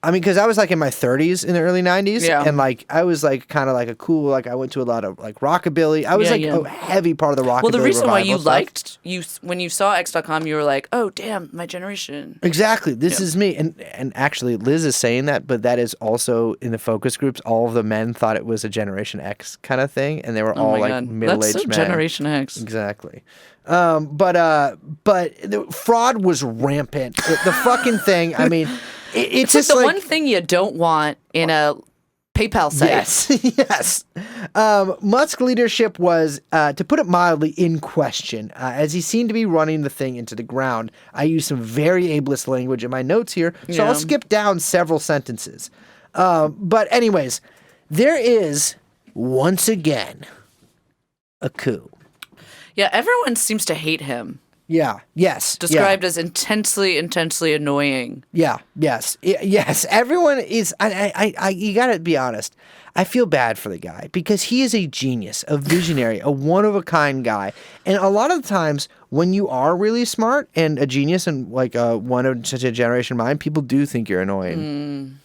I mean, because I was like in my 30s in the early 90s, and like I was like kind of like a cool, like I went to a lot of like rockabilly. I was a heavy part of the rockabilly. Well, the reason why you stuff. liked when you saw X.com, you were like, oh damn, my generation. Exactly, this is me. And actually, Liz is saying that, but that is also in the focus groups. All of the men thought it was a Generation X kind of thing, and they were all like middle-aged That's so men. Generation X. Exactly. But the fraud was rampant. The fucking thing. I mean. It's like just the one thing you don't want in a PayPal site. Yes. Musk's leadership was, to put it mildly, in question, as he seemed to be running the thing into the ground. I use some very ableist language in my notes here, so I'll skip down several sentences. But anyways, there is, once again, a coup. Yeah, everyone seems to hate him. Yeah. Yes. Described as intensely annoying. Yeah. Yes. Yes. Everyone is. I. You gotta be honest. I feel bad for the guy because he is a genius, a visionary, a one of a kind guy. And a lot of the times, when you are really smart and a genius and like one of such a generation mind, people do think you're annoying.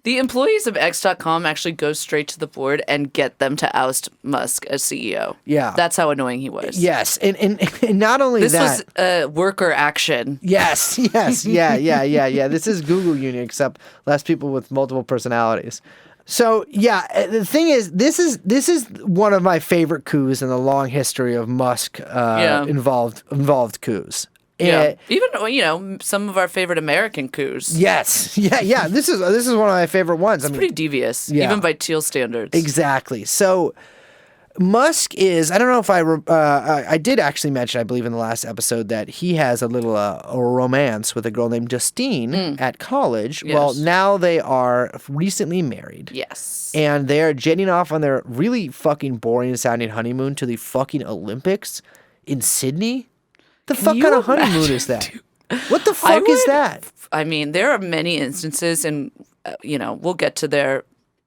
The employees of X.com actually go straight to the board and get them to oust Musk as CEO. Yeah. That's how annoying he was. Yes. And not only this that. This was worker action. Yes. Yeah. This is Google Union, except less people with multiple personalities. So, yeah, the thing is, this is one of my favorite coups in the long history of Musk involved coups. Yeah, even some of our favorite American coups. Yes, yeah. This is one of my favorite ones. It's pretty devious, even by Thiel standards. Exactly. So Musk is. I don't know if I did actually mention, I believe in the last episode, that he has a little a romance with a girl named Justine at college. Yes. Well, now they are recently married. Yes, and they are jetting off on their really fucking boring sounding honeymoon to the fucking Olympics in Sydney. The fuck kind of honeymoon is that? What the fuck is that? I mean, there are many instances, and we'll get to their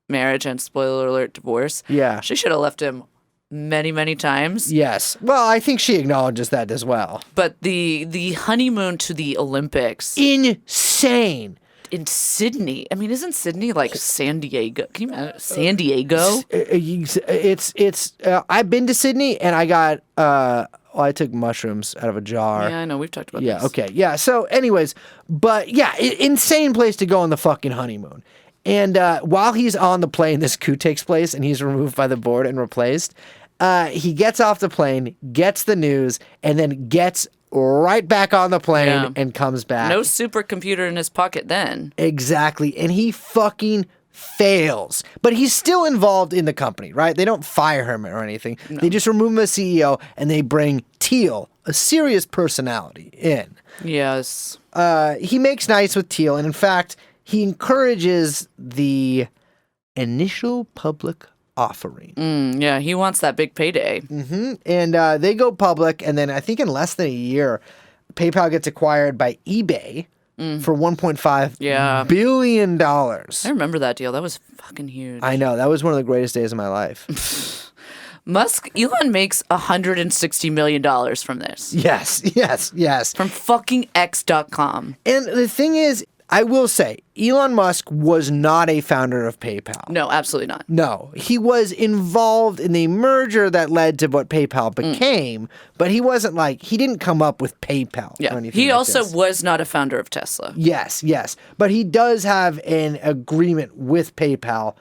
marriage and spoiler alert divorce. Yeah, she should have left him many, many times. Yes. Well, I think she acknowledges that as well. But the honeymoon to the Olympics, insane. In Sydney. I mean, isn't Sydney like San Diego? Can you imagine San Diego? It's. I've been to Sydney, and I got. I took mushrooms out of a jar. Yeah, I know. We've talked about this. Yeah, okay. Yeah, so anyways, but yeah, insane place to go on the fucking honeymoon. And while he's on the plane, this coup takes place, and he's removed by the board and replaced. He gets off the plane, gets the news, and then gets right back on the plane and comes back. No supercomputer in his pocket then. Exactly. And he fucking fails. But he's still involved in the company, right? They don't fire him or anything. No. They just remove him as CEO and they bring Thiel, a serious personality, in. Yes. He makes nice with Thiel, and in fact, he encourages the initial public offering. Yeah, he wants that big payday. Mm-hmm. And they go public, and then I think in less than a year, PayPal gets acquired by eBay for $1.5 billion. I remember that deal. That was fucking huge. I know. That was one of the greatest days of my life. Elon makes $160 million from this. Yes. From fucking X.com. And the thing is, I will say, Elon Musk was not a founder of PayPal. No, absolutely not. No, he was involved in the merger that led to what PayPal became, but he wasn't he didn't come up with PayPal or anything he like also this. was not a founder of Tesla. Yes, but he does have an agreement with PayPal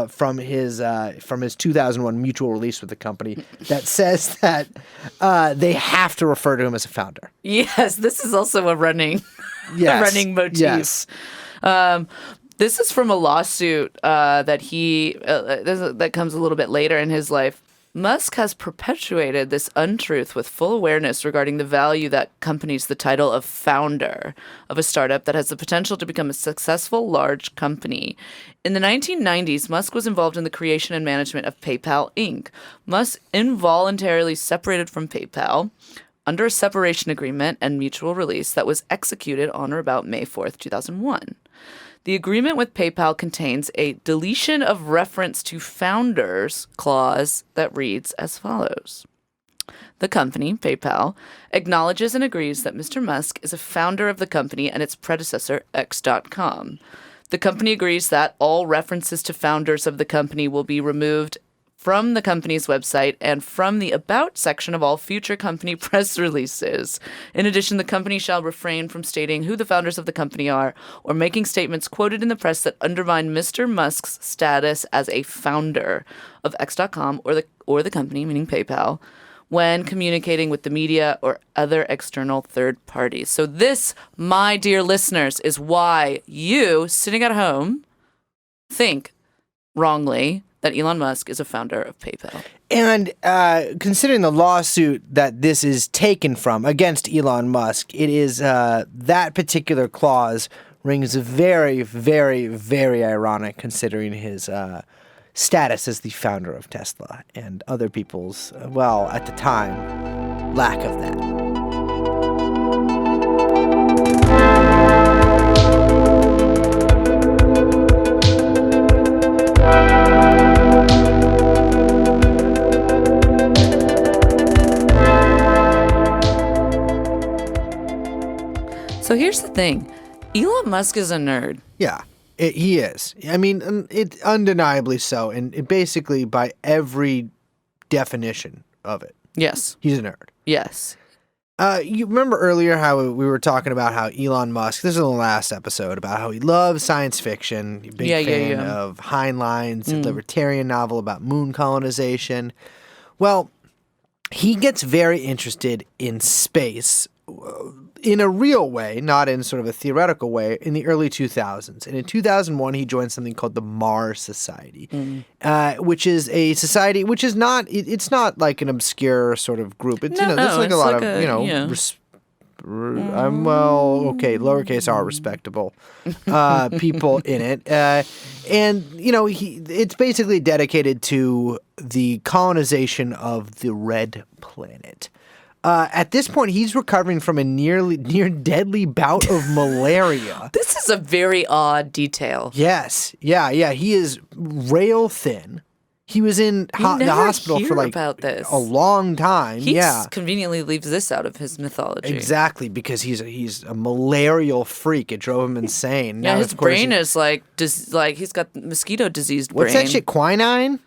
from his 2001 mutual release with the company that says that they have to refer to him as a founder. Yes, this is also a running motif. Yes. This is from a lawsuit that that comes a little bit later in his life. Musk has perpetuated this untruth with full awareness regarding the value that accompanies the title of founder of a startup that has the potential to become a successful large company. In the 1990s, Musk was involved in the creation and management of PayPal Inc. Musk involuntarily separated from PayPal under a separation agreement and mutual release that was executed on or about May 4th, 2001. The agreement with PayPal contains a deletion of reference to founders clause that reads as follows. The company, PayPal, acknowledges and agrees that Mr. Musk is a founder of the company and its predecessor, X.com. The company agrees that all references to founders of the company will be removed from the company's website and from the About section of all future company press releases. In addition, the company shall refrain from stating who the founders of the company are or making statements quoted in the press that undermine Mr. Musk's status as a founder of X.com or the company, meaning PayPal, when communicating with the media or other external third parties. So this, my dear listeners, is why you, sitting at home, think wrongly that Elon Musk is a founder of PayPal. And considering the lawsuit that this is taken from against Elon Musk, it is that particular clause rings very, very, very ironic considering his status as the founder of Tesla and other people's, well, at the time, lack of that. So here's the thing. Elon Musk is a nerd. Yeah, he is. I mean, it undeniably so. And it basically, by every definition of it. Yes. He's a nerd. Yes. You remember earlier how we were talking about how Elon Musk, this is the last episode, about how he loves science fiction. Big fan of Heinlein's libertarian novel about moon colonization. Well, he gets very interested in space in a real way, not in sort of a theoretical way, in the early 2000s. And in 2001, he joined something called the Mars Society, which is a society which is not, it's not like an obscure sort of group. It's, there's like a lot of, lowercase r respectable people in it. And, it's basically dedicated to the colonization of the red planet. At this point, he's recovering from a near deadly bout of malaria. This is a very odd detail. Yes. Yeah. He is rail thin. He was in the hospital for about this. A long time. He conveniently leaves this out of his mythology. Exactly, because he's a malarial freak. It drove him insane. Yeah, his brain is like he's got mosquito diseased brain. What's that shit, quinine?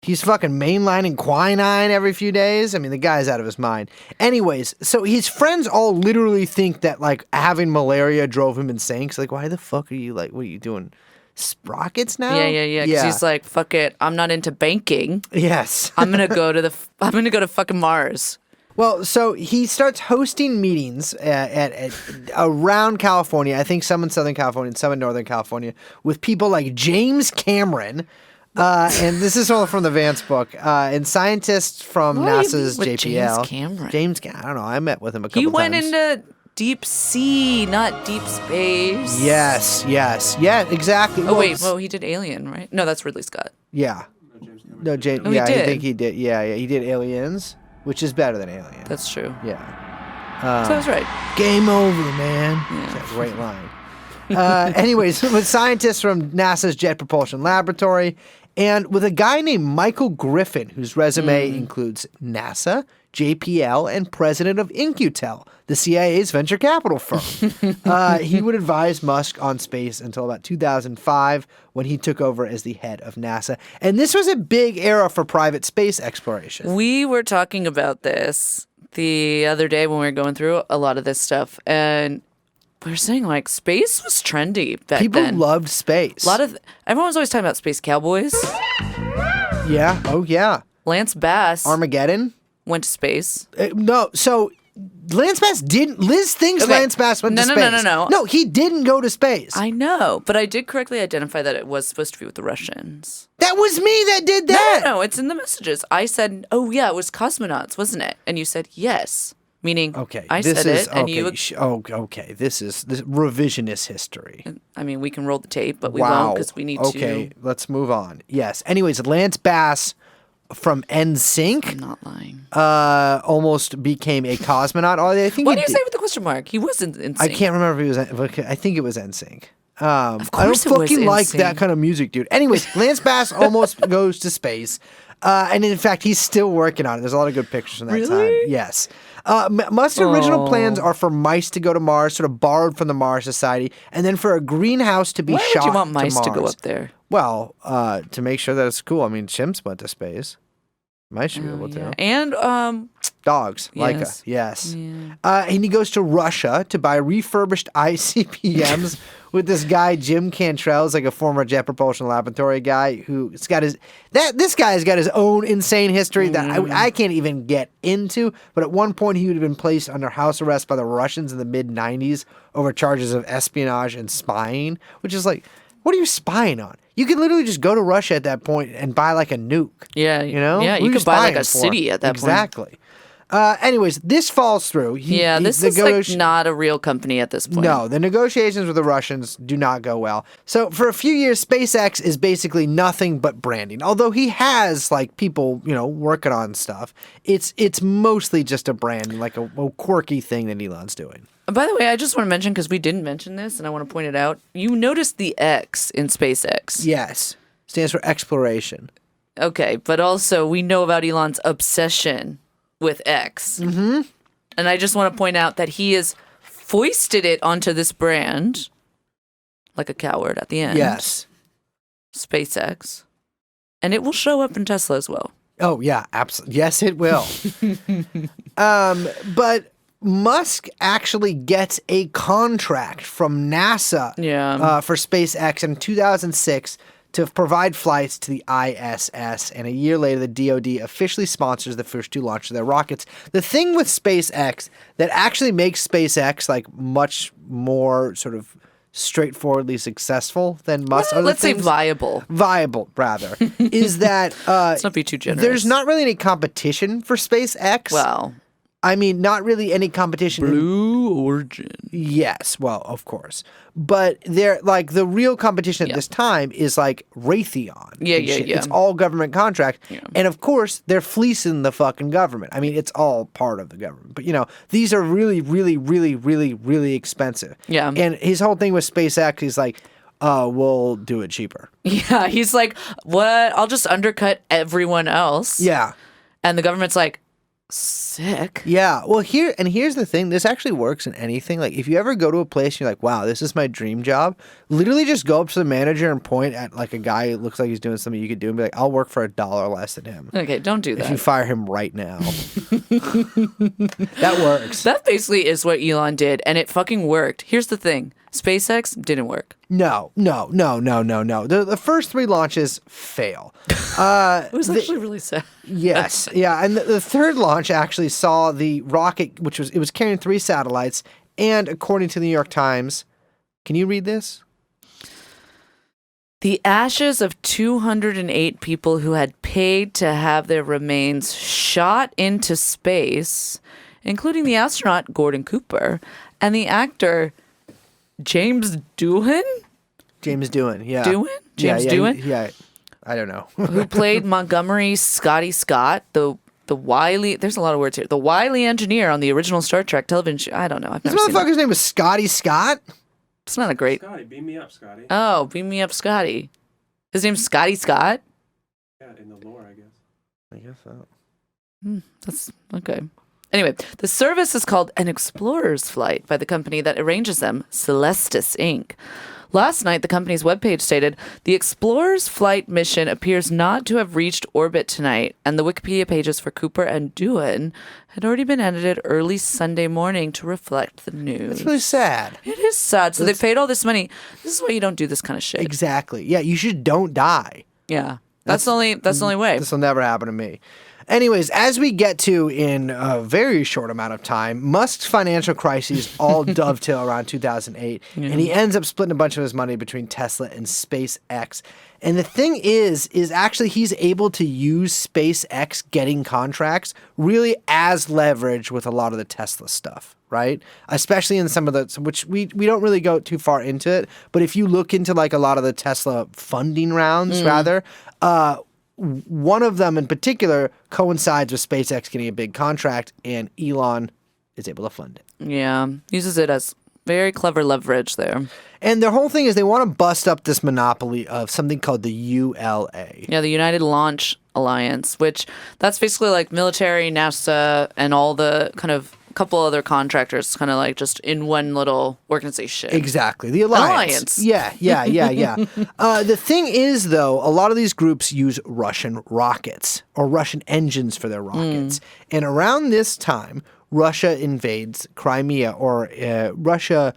He's fucking mainlining quinine every few days. I mean, the guy's out of his mind. Anyways, so his friends all literally think that, like, having malaria drove him insane. Cause, like, why the fuck are you, like, what are you doing? Sprockets now? Yeah. Because he's like, fuck it, I'm not into banking. Yes. I'm gonna go to fucking Mars. Well, so he starts hosting meetings at around California. I think some in Southern California and some in Northern California with people like James Cameron. And this is all from the Vance book. And scientists from NASA's JPL. James Cameron? I don't know. I met with him a couple times. He went into deep sea, not deep space. Yes. Yeah, exactly. Oh, wait. Well, he did Alien, right? No, that's Ridley Scott. Yeah. No, James. Yeah, I think he did. Yeah. He did Aliens, which is better than Alien. That's true. Yeah. So I was right. Game over, man. Yeah. That's a great line. Anyways, with scientists from NASA's Jet Propulsion Laboratory, and with a guy named Michael Griffin, whose resume includes NASA, JPL, and president of In-Q-Tel, the CIA's venture capital firm. He would advise Musk on space until about 2005, when he took over as the head of NASA. And this was a big era for private space exploration. We were talking about this the other day when we were going through a lot of this stuff, and we're saying like space was trendy back People then. loved space. Everyone was always talking about space cowboys. Yeah. Oh, yeah. Lance Bass Armageddon? went to space. No. So Lance Bass didn't. Liz thinks Lance Bass went to space. No. No, he didn't go to space. I know, but I did correctly identify that it was supposed to be with the Russians. That was me that did that. No, it's in the messages. I said, oh, yeah, it was cosmonauts, wasn't it? And you said, yes. Meaning, Okay, I this said is, it, and okay, you... okay, this is revisionist history. I mean, we can roll the tape, but we Wow. won't because we need Okay, to... let's move on. Yes. Anyways, Lance Bass from NSYNC I'm not lying. almost became a cosmonaut. Oh, I think What he do you did. say with the question mark? He wasn't in I sync. can't remember if he was. I think it was NSYNC. Of I don't course it was fucking like NSYNC. that kind of music, dude. Anyways, Lance Bass almost goes to space. And in fact, he's still working on it. There's a lot of good pictures from that Really? time. Yes. Musk's original plans are for mice to go to Mars, sort of borrowed from the Mars Society, and then for a greenhouse to be Why shot would you want mice to Mars. go up there? Well, to make sure that it's cool. I mean, chimps went to space. Mice should be able to. And Dogs, Yes. Laika, yes. And he goes to Russia to buy refurbished ICBMs with this guy Jim Cantrell, like a former Jet Propulsion Laboratory guy who's got this guy's got his own insane history that I can't even get into. But at one point, he would have been placed under house arrest by the Russians in the mid-'90s over charges of espionage and spying, which is like, what are you spying on? You could literally just go to Russia at that point and buy like a nuke. yeah, You know? yeah, Who you are could buy like spying a for? city at that point. Exactly. Anyways, this falls through. This is like not a real company at this point. No, the negotiations with the Russians do not go well. So for a few years, SpaceX is basically nothing but branding. Although he has like people, working on stuff, it's mostly just a brand, like a quirky thing that Elon's doing. By the way, I just want to mention, because we didn't mention this, and I want to point it out, you noticed the X in SpaceX. Yes, stands for exploration. Okay, but also we know about Elon's obsession with X. Mm-hmm. And I just want to point out that he has foisted it onto this brand, like a coward at the end. Yes. SpaceX. And it will show up in Tesla as well. Oh, yeah, absolutely. Yes, it will. But Musk actually gets a contract from NASA for SpaceX in 2006 to provide flights to the ISS, and a year later, the DoD officially sponsors the first two launches of their rockets. The thing with SpaceX that actually makes SpaceX like much more sort of straightforwardly successful than Musk. Let's say viable. Viable, rather, is that let's not be too generous. There's not really any competition for SpaceX. Well, I mean, not really any competition. Blue Origin. Yes, well, of course. But they're like the real competition at this time is like Raytheon. Yeah. It's all government contract. Yeah. And of course, they're fleecing the fucking government. I mean, it's all part of the government. But these are really, really, really, really, really expensive. Yeah. And his whole thing with SpaceX is like, we'll do it cheaper. Yeah, he's like, what? I'll just undercut everyone else. Yeah. And the government's like, sick. Yeah. Well, here's the thing. This actually works in anything. Like, if you ever go to a place and you're like, wow, this is my dream job, literally just go up to the manager and point at like a guy who looks like he's doing something you could do and be like, I'll work for $1 less than him. Okay, don't do that. If you fire him right now. That works. That basically is what Elon did, and it fucking worked. Here's the thing. SpaceX didn't work. No. The first three launches fail. It was actually really sad. Yes. Yeah. And the third launch actually saw the rocket, it was carrying 3 satellites. And according to the New York Times, can you read this? The ashes of 208 people who had paid to have their remains shot into space, including the astronaut Gordon Cooper and the actor James Doohan? James Doohan, yeah. Doohan? James Doohan? Yeah. I don't know. Who played Montgomery Scotty Scott, the wily, there's a lot of words here, the wily engineer on the original Star Trek television show. I don't know. I've This never seen motherfucker's name was Scotty Scott? It's not a great. Scotty, beam me up, Scotty. Oh, beam me up, Scotty. His name's Scotty Scott? Yeah, in the lore, I guess. I guess so. That's okay. Anyway, the service is called an explorer's flight by the company that arranges them, Celestis Inc. Last night, the company's webpage stated, the explorer's flight mission appears not to have reached orbit tonight, and the Wikipedia pages for Cooper and Doohan had already been edited early Sunday morning to reflect the news. That's really sad. It is is sad. So they paid all this money. This is why you don't do this kind of shit. Exactly. Yeah, you should don't die. Yeah. That's the only way. This will never happen to me. Anyways, as we get to in a very short amount of time, Musk's financial crises all dovetail around 2008, and he ends up splitting a bunch of his money between Tesla and SpaceX. And the thing is actually he's able to use SpaceX getting contracts really as leverage with a lot of the Tesla stuff, right? Especially in some of the, which we don't really go too far into it, but if you look into like a lot of the Tesla funding rounds, rather, one of them in particular coincides with SpaceX getting a big contract, and Elon is able to fund it. Yeah, uses it as very clever leverage there. And their whole thing is they want to bust up this monopoly of something called the ULA. Yeah, the United Launch Alliance, which that's basically like military, NASA, and all the kind of couple other contractors kind of like just in one little organization. Exactly. The alliance. Yeah. The thing is, though, a lot of these groups use Russian rockets or Russian engines for their rockets. And around this time, Russia invades Crimea, or Russia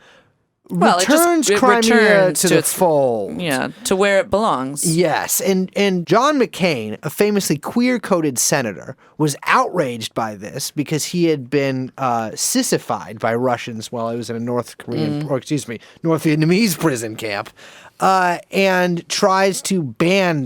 returns Crimea to the fold. Yeah, to where it belongs. Yes, and John McCain, a famously queer-coded senator, was outraged by this because he had been sissified by Russians while he was in a North Vietnamese prison camp, and tries to ban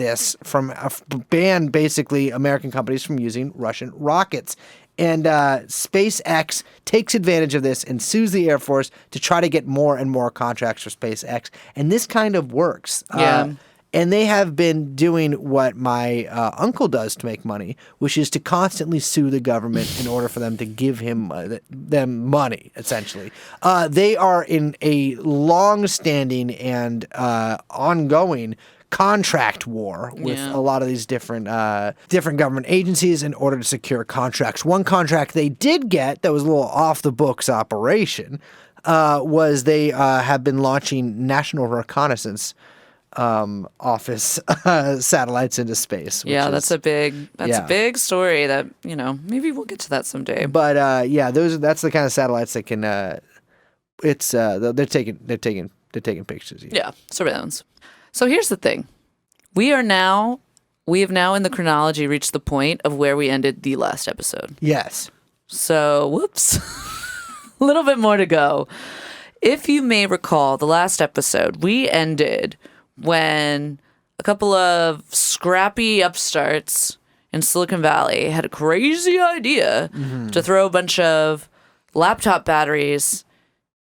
basically American companies from using Russian rockets. And SpaceX takes advantage of this and sues the Air Force to try to get more and more contracts for SpaceX. And this kind of works. Yeah. And they have been doing what my uncle does to make money, which is to constantly sue the government in order for them to give them money, essentially. They are in a long-standing and ongoing contract war with a lot of these different government agencies in order to secure contracts. One contract they did get that was a little off the books operation was they have been launching National Reconnaissance Office satellites into space. Yeah, that's a big story that, maybe we'll get to that someday. But that's the kind of satellites that can they're taking pictures. Yeah, surveillance. So here's the thing. We have now in the chronology reached the point of where we ended the last episode. Yes. So, whoops. A little bit more to go. If you may recall, the last episode, we ended when a couple of scrappy upstarts in Silicon Valley had a crazy idea to throw a bunch of laptop batteries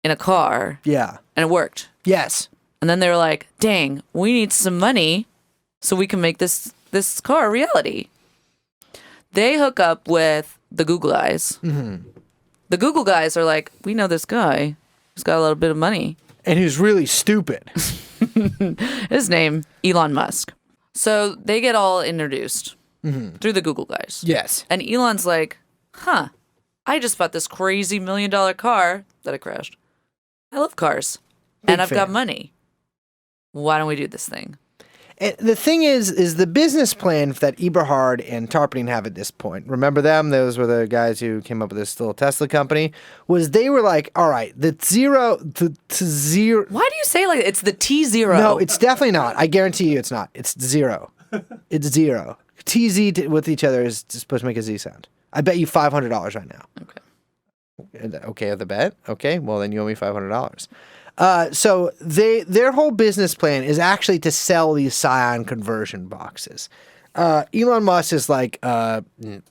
in a car. Yeah. And it worked. Yes. And then they were like, dang, we need some money so we can make this car a reality. They hook up with the Google guys. Mm-hmm. The Google guys are like, we know this guy who's got a little bit of money. And who's really stupid. His name, Elon Musk. So they get all introduced through the Google guys. Yes. And Elon's like, I just bought this crazy $1 million car that I crashed. I love cars. And I've got money. Why don't we do this thing? And the thing is the business plan that Eberhard and Tarpening have at this point. Remember them? Those were the guys who came up with this little Tesla company. Was they were like, all right, the zero. Why do you say like it's the T0? No, it's definitely not. I guarantee you, it's not. It's zero. It's zero. TZ with each other is supposed to make a Z sound. I bet you $500 right now. Okay. Okay, the bet. Okay, well then you owe me $500. So their whole business plan is actually to sell these Scion conversion boxes. Elon Musk is like,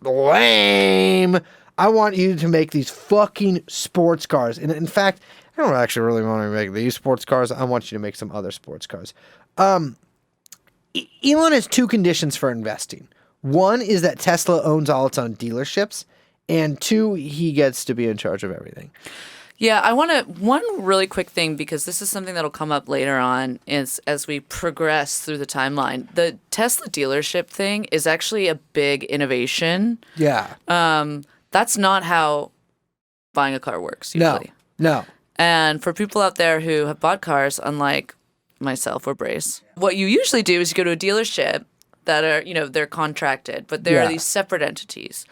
lame. I want you to make these fucking sports cars. And in fact, I don't actually really want to make these sports cars. I want you to make some other sports cars. Elon has two conditions for investing. One is that Tesla owns all its own dealerships. And two, he gets to be in charge of everything. Yeah, I want to, one really quick thing, because this is something that'll come up later on as we progress through the timeline. The Tesla dealership thing is actually a big innovation. Yeah. That's not how buying a car works usually. No. And for people out there who have bought cars, unlike myself or Brace, what you usually do is you go to a dealership that are, they're contracted, but there are these separate entities.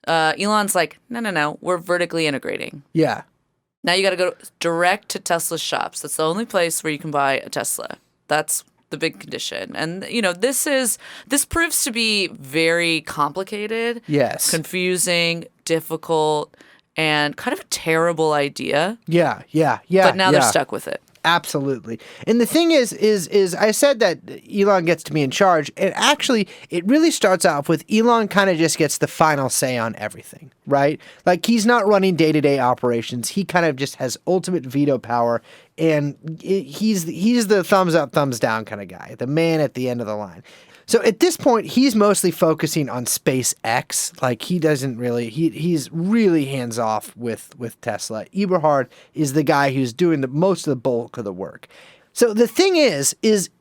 Elon's like, no, we're vertically integrating. Yeah. Now you got to go direct to Tesla shops. That's the only place where you can buy a Tesla. That's the big condition. And, this proves to be very complicated. Yes. Confusing, difficult, and kind of a terrible idea. Yeah. But now they're stuck with it. Absolutely. And the thing is I said that Elon gets to be in charge, and actually it really starts off with Elon kind of just gets the final say on everything, right? Like, he's not running day-to-day operations. He kind of just has ultimate veto power, and he's the thumbs up, thumbs down kind of guy, the man at the end of the line. So at this point, he's mostly focusing on SpaceX. Like, he doesn't really, he's really hands off with Tesla. Eberhard is the guy who's doing most of the bulk of the work. So the thing is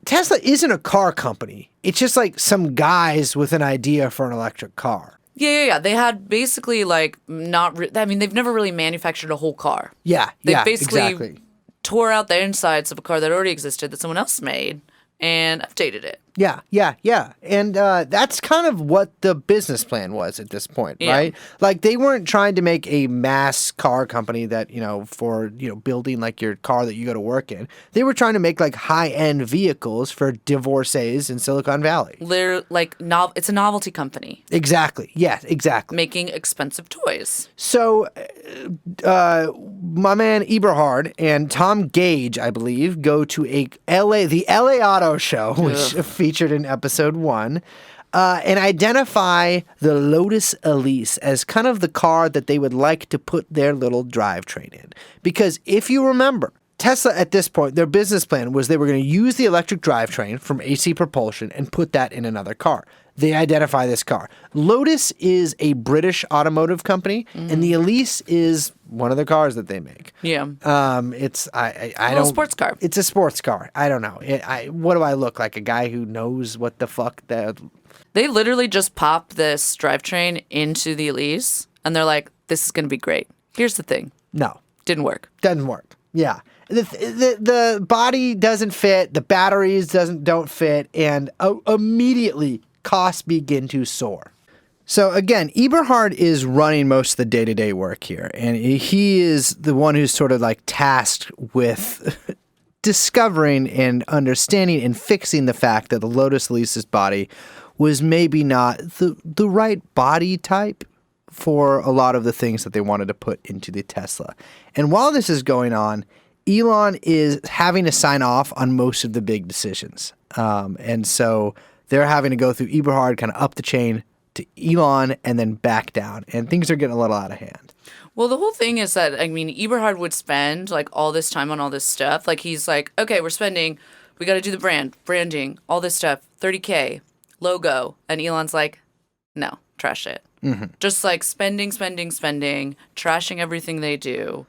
Tesla isn't a car company. It's just like some guys with an idea for an electric car. Yeah. They had basically they've never really manufactured a whole car. Yeah, They exactly. basically tore out the insides of a car that already existed that someone else made and updated it. Yeah. And that's kind of what the business plan was at this point, right? Like, they weren't trying to make a mass car company that, for, building like your car that you go to work in. They were trying to make like high-end vehicles for divorcees in Silicon Valley. It's a novelty company. Exactly. Yes, exactly. Making expensive toys. So, my man Eberhard and Tom Gage, I believe, go to the LA Auto Show, which featured in episode 1, and identify the Lotus Elise as kind of the car that they would like to put their little drivetrain in. Because if you remember, Tesla at this point, their business plan was they were going to use the electric drivetrain from AC propulsion and put that in another car. They identify this car. Lotus is a British automotive company, and the Elise is one of the cars that they make. Yeah. It's a sports car. It's a sports car. I don't know. What do I look like? A guy who knows what the fuck that? They literally just pop this drivetrain into the Elise, and they're like, "This is going to be great." Here's the thing. No, didn't work. Doesn't work. Yeah. The body doesn't fit. The batteries don't fit, and immediately costs begin to soar. So again, Eberhard is running most of the day-to-day work here, and he is the one who's sort of like tasked with discovering and understanding and fixing the fact that the Lotus Elise's body was maybe not the right body type for a lot of the things that they wanted to put into the Tesla. And while this is going on, Elon is having to sign off on most of the big decisions. And so they're having to go through Eberhard, kind of up the chain to Elon, and then back down. And things are getting a little out of hand. Well, the whole thing is that, Eberhard would spend, all this time on all this stuff. He's like, okay, we got to do the branding, all this stuff, $30K, logo. And Elon's like, no, trash it. Mm-hmm. Just, spending, trashing everything they do.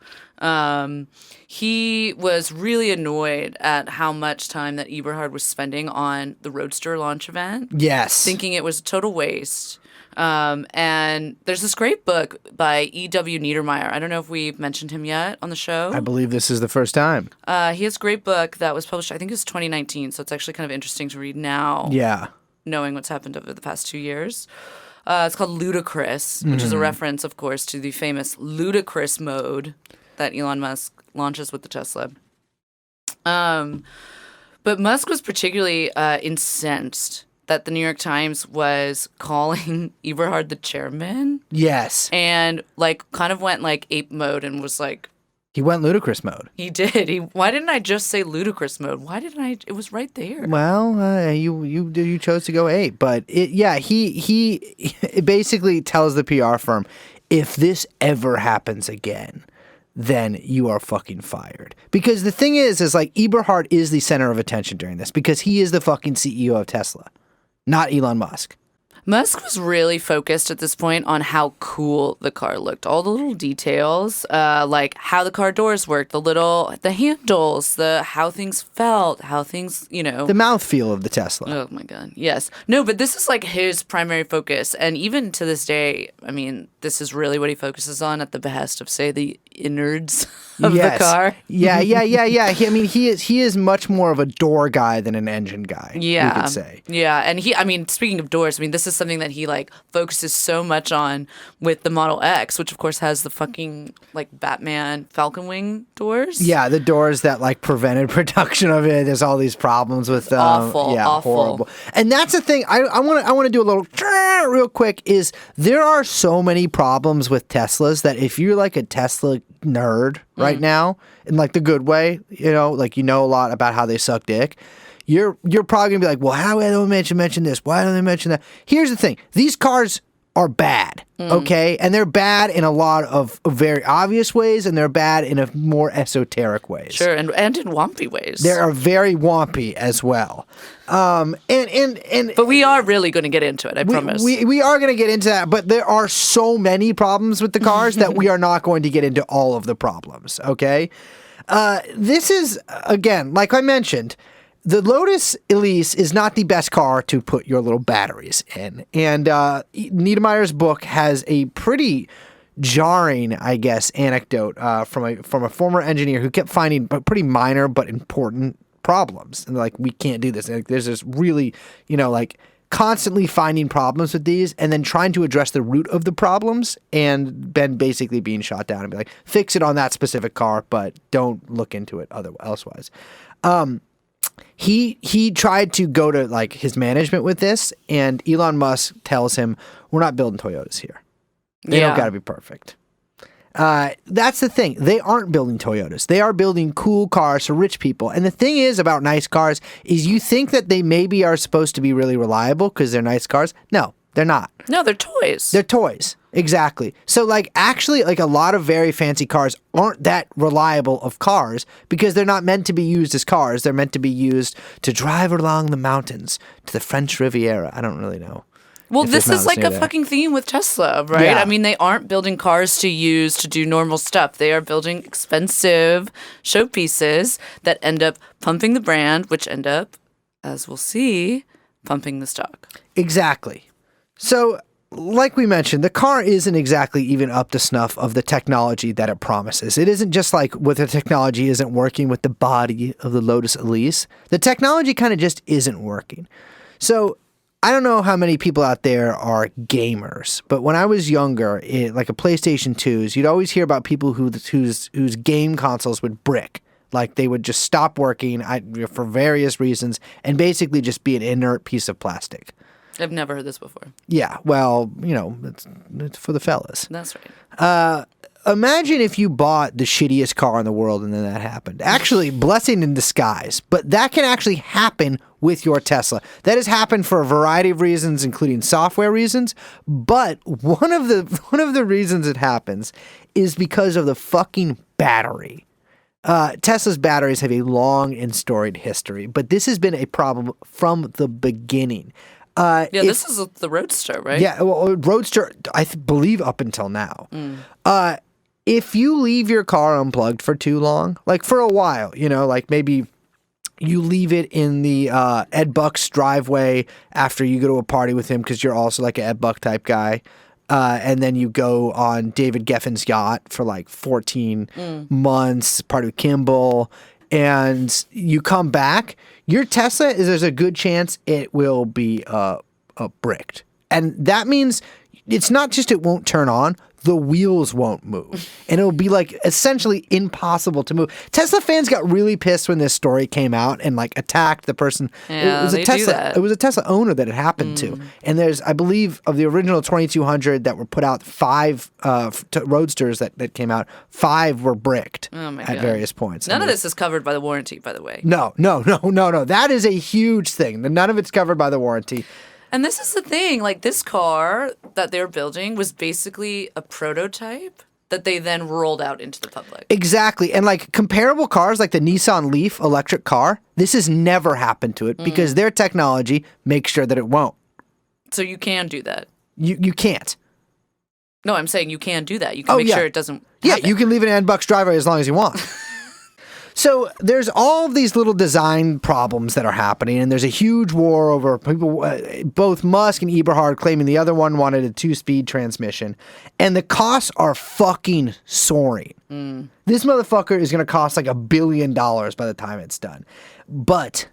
He was really annoyed at how much time that Eberhard was spending on the Roadster launch event. Yes. Thinking it was a total waste. And there's this great book by E.W. Niedermeyer. I don't know if we've mentioned him yet on the show. I believe this is the first time. He has a great book that was published, I think it was 2019, so it's actually kind of interesting to read now. Yeah. Knowing what's happened over the past 2 years. It's called Ludicrous, which is a reference, of course, to the famous ludicrous mode that Elon Musk launches with the Tesla. But Musk was particularly incensed that the New York Times was calling Eberhard the chairman. Yes. And kind of went ape mode and was like, he went ludicrous mode. He did. Why didn't I just say ludicrous mode? Why didn't I? It was right there. Well, you chose to go ape, but he basically tells the PR firm, if this ever happens again, then you are fucking fired. Because the thing is Eberhard is the center of attention during this because he is the fucking CEO of Tesla, not Elon Musk. Musk was really focused at this point on how cool the car looked. All the little details, like how the car doors worked, the handles, how things felt, how things, The mouthfeel of the Tesla. Oh my God. Yes. No, but this is his primary focus. And even to this day, this is really what he focuses on at the behest of, say, the innards of the car. Yeah. He is much more of a door guy than an engine guy. Yeah. You could say. Yeah. And speaking of doors, this is something that he like focuses so much on with the Model X, which of course has the fucking like Batman Falcon Wing doors. Yeah, the doors that like prevented production of it. There's all these problems with them. Awful, yeah, awful. horrible. And that's the thing. I want to do a little real quick. Is there are so many problems with Teslas that if you're like a Tesla nerd right now, in like the good way, like a lot about how they suck dick. You're probably gonna be like, well, how do they mention this? Why don't they mention that? Here's the thing: these cars are bad, okay, and they're bad in a lot of very obvious ways, and they're bad in a more esoteric ways. Sure, and in wompy ways. They are very wompy as well. But we are really going to get into it. I promise. We are going to get into that, but there are so many problems with the cars that we are not going to get into all of the problems. Okay, this is again, like I mentioned. The Lotus Elise is not the best car to put your little batteries in. And Niedermeyer's book has a pretty jarring, I guess, anecdote from a former engineer who kept finding pretty minor but important problems. And like, we can't do this. Like, there's this really, like constantly finding problems with these and then trying to address the root of the problems and then basically being shot down and be like, fix it on that specific car, but don't look into it elsewise. He tried to go to like his management with this, and Elon Musk tells him, "We're not building Toyotas here. They don't got to be perfect." That's the thing. They aren't building Toyotas. They are building cool cars for rich people. And the thing is about nice cars is you think that they maybe are supposed to be really reliable because they're nice cars. No, they're not. No, they're toys. They're toys. Exactly. So like actually like a lot of very fancy cars aren't that reliable of cars because they're not meant to be used as cars. They're meant to be used to drive along the mountains to the French Riviera. I don't really know. Well, this is like a fucking theme with Tesla, right? Yeah. I mean, they aren't building cars to use to do normal stuff. They are building expensive showpieces that end up pumping the brand, which end up, as we'll see, pumping the stock. Exactly. So, like we mentioned, the car isn't exactly even up to snuff of the technology that it promises. It isn't just like what the technology isn't working with the body of the Lotus Elise. The technology kind of just isn't working. So, I don't know how many people out there are gamers, but when I was younger, like a PlayStation 2s, you'd always hear about people whose game consoles would brick. Like they would just stop working for various reasons and basically just be an inert piece of plastic. I've never heard this before. Yeah, well, it's for the fellas. That's right. Imagine if you bought the shittiest car in the world and then that happened. Actually, blessing in disguise. But that can actually happen with your Tesla. That has happened for a variety of reasons, including software reasons. But one of the reasons it happens is because of the fucking battery. Tesla's batteries have a long and storied history, but this has been a problem from the beginning. This is the Roadster, right? Yeah, well, Roadster, I believe up until now. If you leave your car unplugged for too long, like for a while, like maybe you leave it in the Ed Buck's driveway after you go to a party with him because you're also like an Ed Buck type guy, and then you go on David Geffen's yacht for like 14 months, part of Kimball, and you come back, your Tesla, there's a good chance it will be bricked. And that means it's not just it won't turn on, the wheels won't move. And it'll be like essentially impossible to move. Tesla fans got really pissed when this story came out and like attacked the person. Yeah, it was a they Tesla. do that. It was a Tesla owner that it happened to. And there's, I believe, of the original 2200 that were put out, 5 Roadsters that came out, 5 were bricked at various points. None of this is covered by the warranty, by the way. No. That is a huge thing. None of it's covered by the warranty. And this is the thing, like this car that they're building was basically a prototype that they then rolled out into the public. Exactly. And like comparable cars like the Nissan Leaf electric car, this has never happened to it because their technology makes sure that it won't. So you can do that. You can't. No, I'm saying you can do that. You can make sure it doesn't happen. You can leave it in Ed Buck's driveway as long as you want. So there's all of these little design problems that are happening, and there's a huge war over people, both Musk and Eberhard claiming the other one wanted a 2-speed transmission, and the costs are fucking soaring. This motherfucker is going to cost like $1 billion by the time it's done. But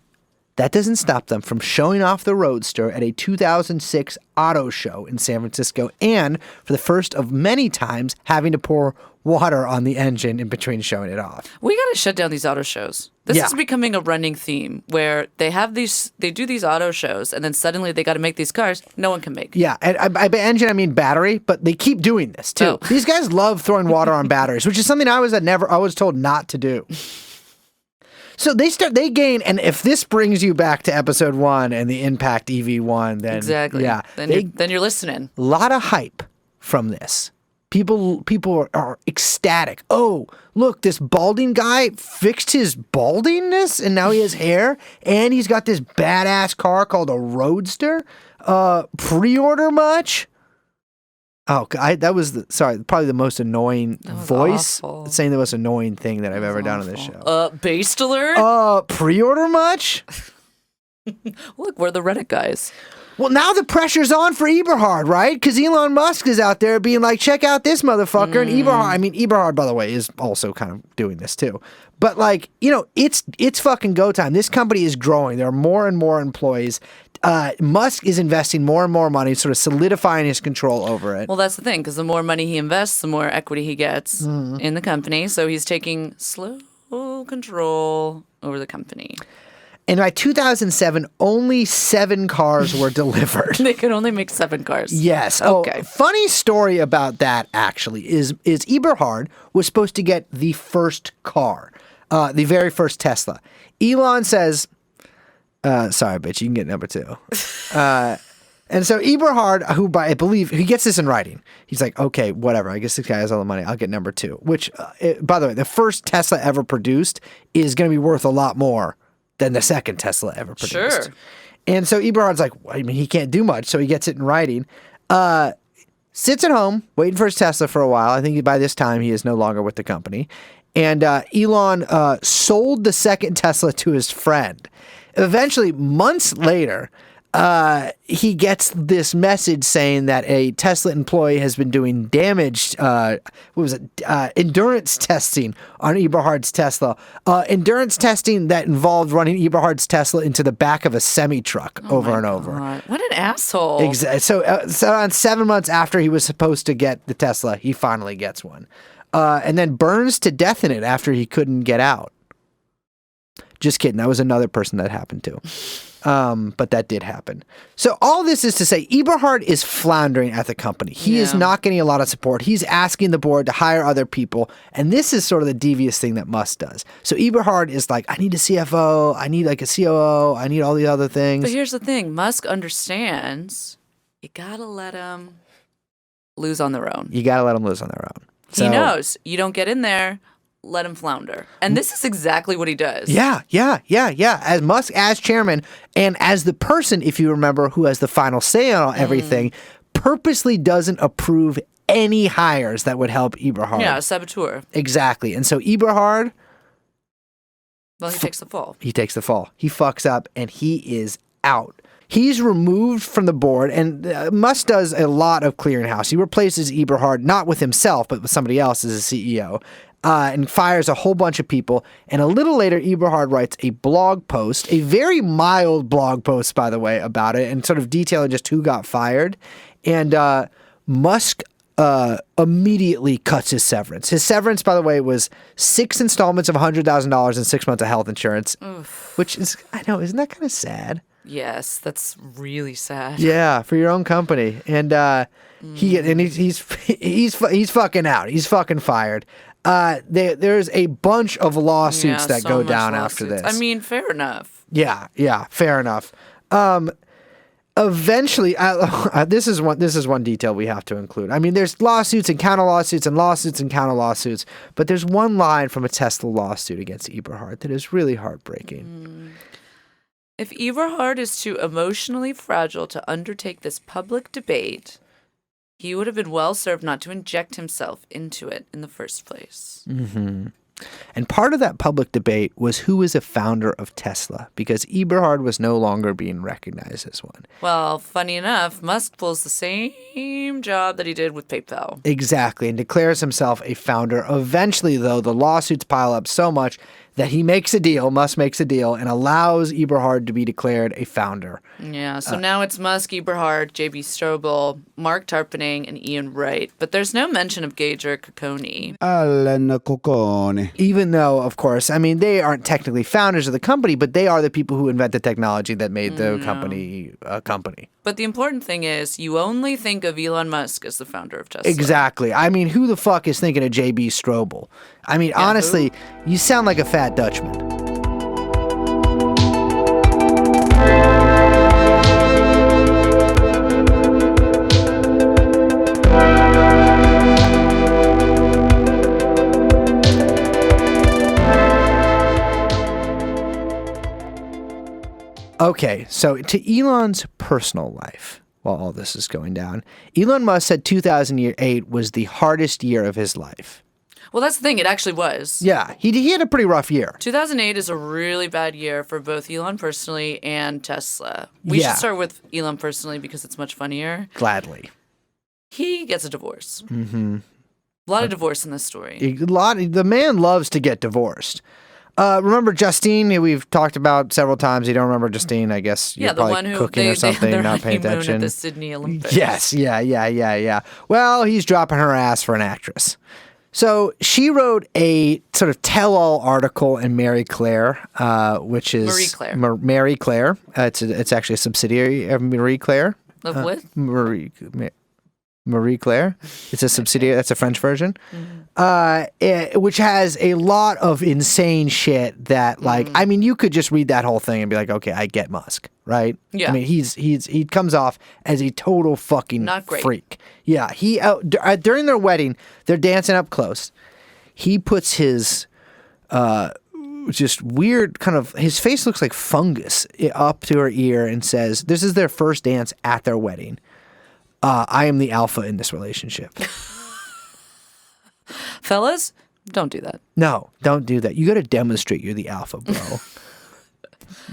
That doesn't stop them from showing off the Roadster at a 2006 auto show in San Francisco, and for the first of many times, having to pour water on the engine in between showing it off. We got to shut down these auto shows. This is becoming a running theme where they do these auto shows, and then suddenly they got to make these cars no one can make. Yeah, and by engine I mean battery, but they keep doing this too. Oh. These guys love throwing water on batteries, which is something I was told not to do. So they gain, and if this brings you back to episode 1 and the Impact EV1, then exactly. Yeah, then you're listening. A lot of hype from this. People are ecstatic. Oh, look, this balding guy fixed his baldingness, and now he has hair, and he's got this badass car called a Roadster. Pre-order much? Oh, that was probably the most annoying voice. Awful. Saying the most annoying thing that I've ever done on this show. Based alert? Pre-order much? Look, we're the Reddit guys. Well, now the pressure's on for Eberhard, right? Because Elon Musk is out there being like, check out this motherfucker. And Eberhard, by the way, is also kind of doing this too. But like, it's fucking go time. This company is growing. There are more and more employees. Musk is investing more and more money, sort of solidifying his control over it. Well, that's the thing, because the more money he invests, the more equity he gets in the company. So he's taking slow control over the company. And by 2007, only 7 cars were delivered. They could only make 7 cars. Yes. Okay. Oh, funny story about that, actually, is Eberhard was supposed to get the first car, the very first Tesla. Elon says, sorry, bitch, you can get number 2. And so Eberhard, I believe, he gets this in writing. He's like, okay, whatever. I guess this guy has all the money. I'll get number 2, which, by the way, the first Tesla ever produced is going to be worth a lot more than the second Tesla ever produced. Sure. And so Eberhard's like, he can't do much, so he gets it in writing. Sits at home, waiting for his Tesla for a while. I think by this time he is no longer with the company. And Elon sold the second Tesla to his friend. Eventually, months later, he gets this message saying that a Tesla employee has been doing endurance testing on Eberhard's Tesla. Endurance testing that involved running Eberhard's Tesla into the back of a semi-truck over and over. What an asshole. Exactly. So around 7 months after he was supposed to get the Tesla, he finally gets one. And then burns to death in it after he couldn't get out. Just kidding. That was another person that happened to. But that did happen. So all this is to say, Eberhard is floundering at the company. He is not getting a lot of support. He's asking the board to hire other people. And this is sort of the devious thing that Musk does. So Eberhard is like, I need a CFO. I need like a COO. I need all the other things. But here's the thing. Musk understands you got to let them lose on their own. You got to let them lose on their own. He knows you don't get in there. Let him flounder. And this is exactly what he does. Yeah. As Musk, as chairman, and as the person, if you remember, who has the final say on everything, purposely doesn't approve any hires that would help Eberhard. Yeah, a saboteur. Exactly. And so Eberhard... Well, he takes the fall. He takes the fall. He fucks up, and he is out. He's removed from the board, and Musk does a lot of clearing house. He replaces Eberhard, not with himself, but with somebody else as a CEO. And fires a whole bunch of people. And a little later, Eberhard writes a blog post, a very mild blog post, by the way, about it, and sort of detailing just who got fired. And Musk immediately cuts his severance. His severance, by the way, was 6 installments of $100,000 and 6 months of health insurance, which is, I know, isn't that kind of sad? Yes, that's really sad. Yeah, for your own company. And he's fucking out. He's fucking fired. There's a bunch of lawsuits that go down after this. I mean, fair enough. Yeah, fair enough. Eventually, this is one detail we have to include. I mean, there's lawsuits and counter lawsuits and lawsuits and counter lawsuits, but there's one line from a Tesla lawsuit against Eberhard that is really heartbreaking. If Eberhard is too emotionally fragile to undertake this public debate, he would have been well served not to inject himself into it in the first place. Mm-hmm. And part of that public debate was who is a founder of Tesla, because Eberhard was no longer being recognized as one. Well, funny enough, Musk pulls the same job that he did with PayPal. Exactly, and declares himself a founder. Eventually, though, the lawsuits pile up so much that he makes a deal, Musk makes a deal, and allows Eberhard to be declared a founder. Yeah, so now it's Musk, Eberhard, J.B. Strobel, Mark Tarpenning, and Ian Wright. But there's no mention of Gage or Cocconi. Even though, of course, I mean, they aren't technically founders of the company, but they are the people who invent the technology that made the company a company. But the important thing is you only think of Elon Musk as the founder of Tesla. Exactly. I mean, who the fuck is thinking of J.B. Strobel? I mean, honestly, you sound like a fat Dutchman. Okay, so to Elon's personal life, while all this is going down, Elon Musk said 2008 was the hardest year of his life. Well, that's the thing. It actually was. Yeah, he had a pretty rough year. 2008 is a really bad year for both Elon personally and Tesla. We should start with Elon personally because it's much funnier. Gladly. He gets a divorce. Mm-hmm. A lot of divorce in this story. The man loves to get divorced. Remember Justine, who we've talked about several times? You don't remember Justine, I guess. You're the probably one who cooking or something, not paying attention. At the Sydney Olympics. Yes, yeah. Well, he's dropping her ass for an actress. So she wrote a sort of tell-all article in Marie Claire, which is Marie Claire. Marie Claire. It's actually a subsidiary of Marie Claire. Of what? Marie Claire. It's a subsidiary. That's a French version, which has a lot of insane shit that, like, I mean, you could just read that whole thing and be like, okay, I get Musk, right? Yeah. I mean, he comes off as a total fucking Not great. freak. Yeah. During their wedding, they're dancing up close. He puts his just weird kind of, his face looks like fungus up to her ear and says, this is their first dance at their wedding. I am the alpha in this relationship. Fellas, don't do that. No, don't do that. You got to demonstrate you're the alpha, bro.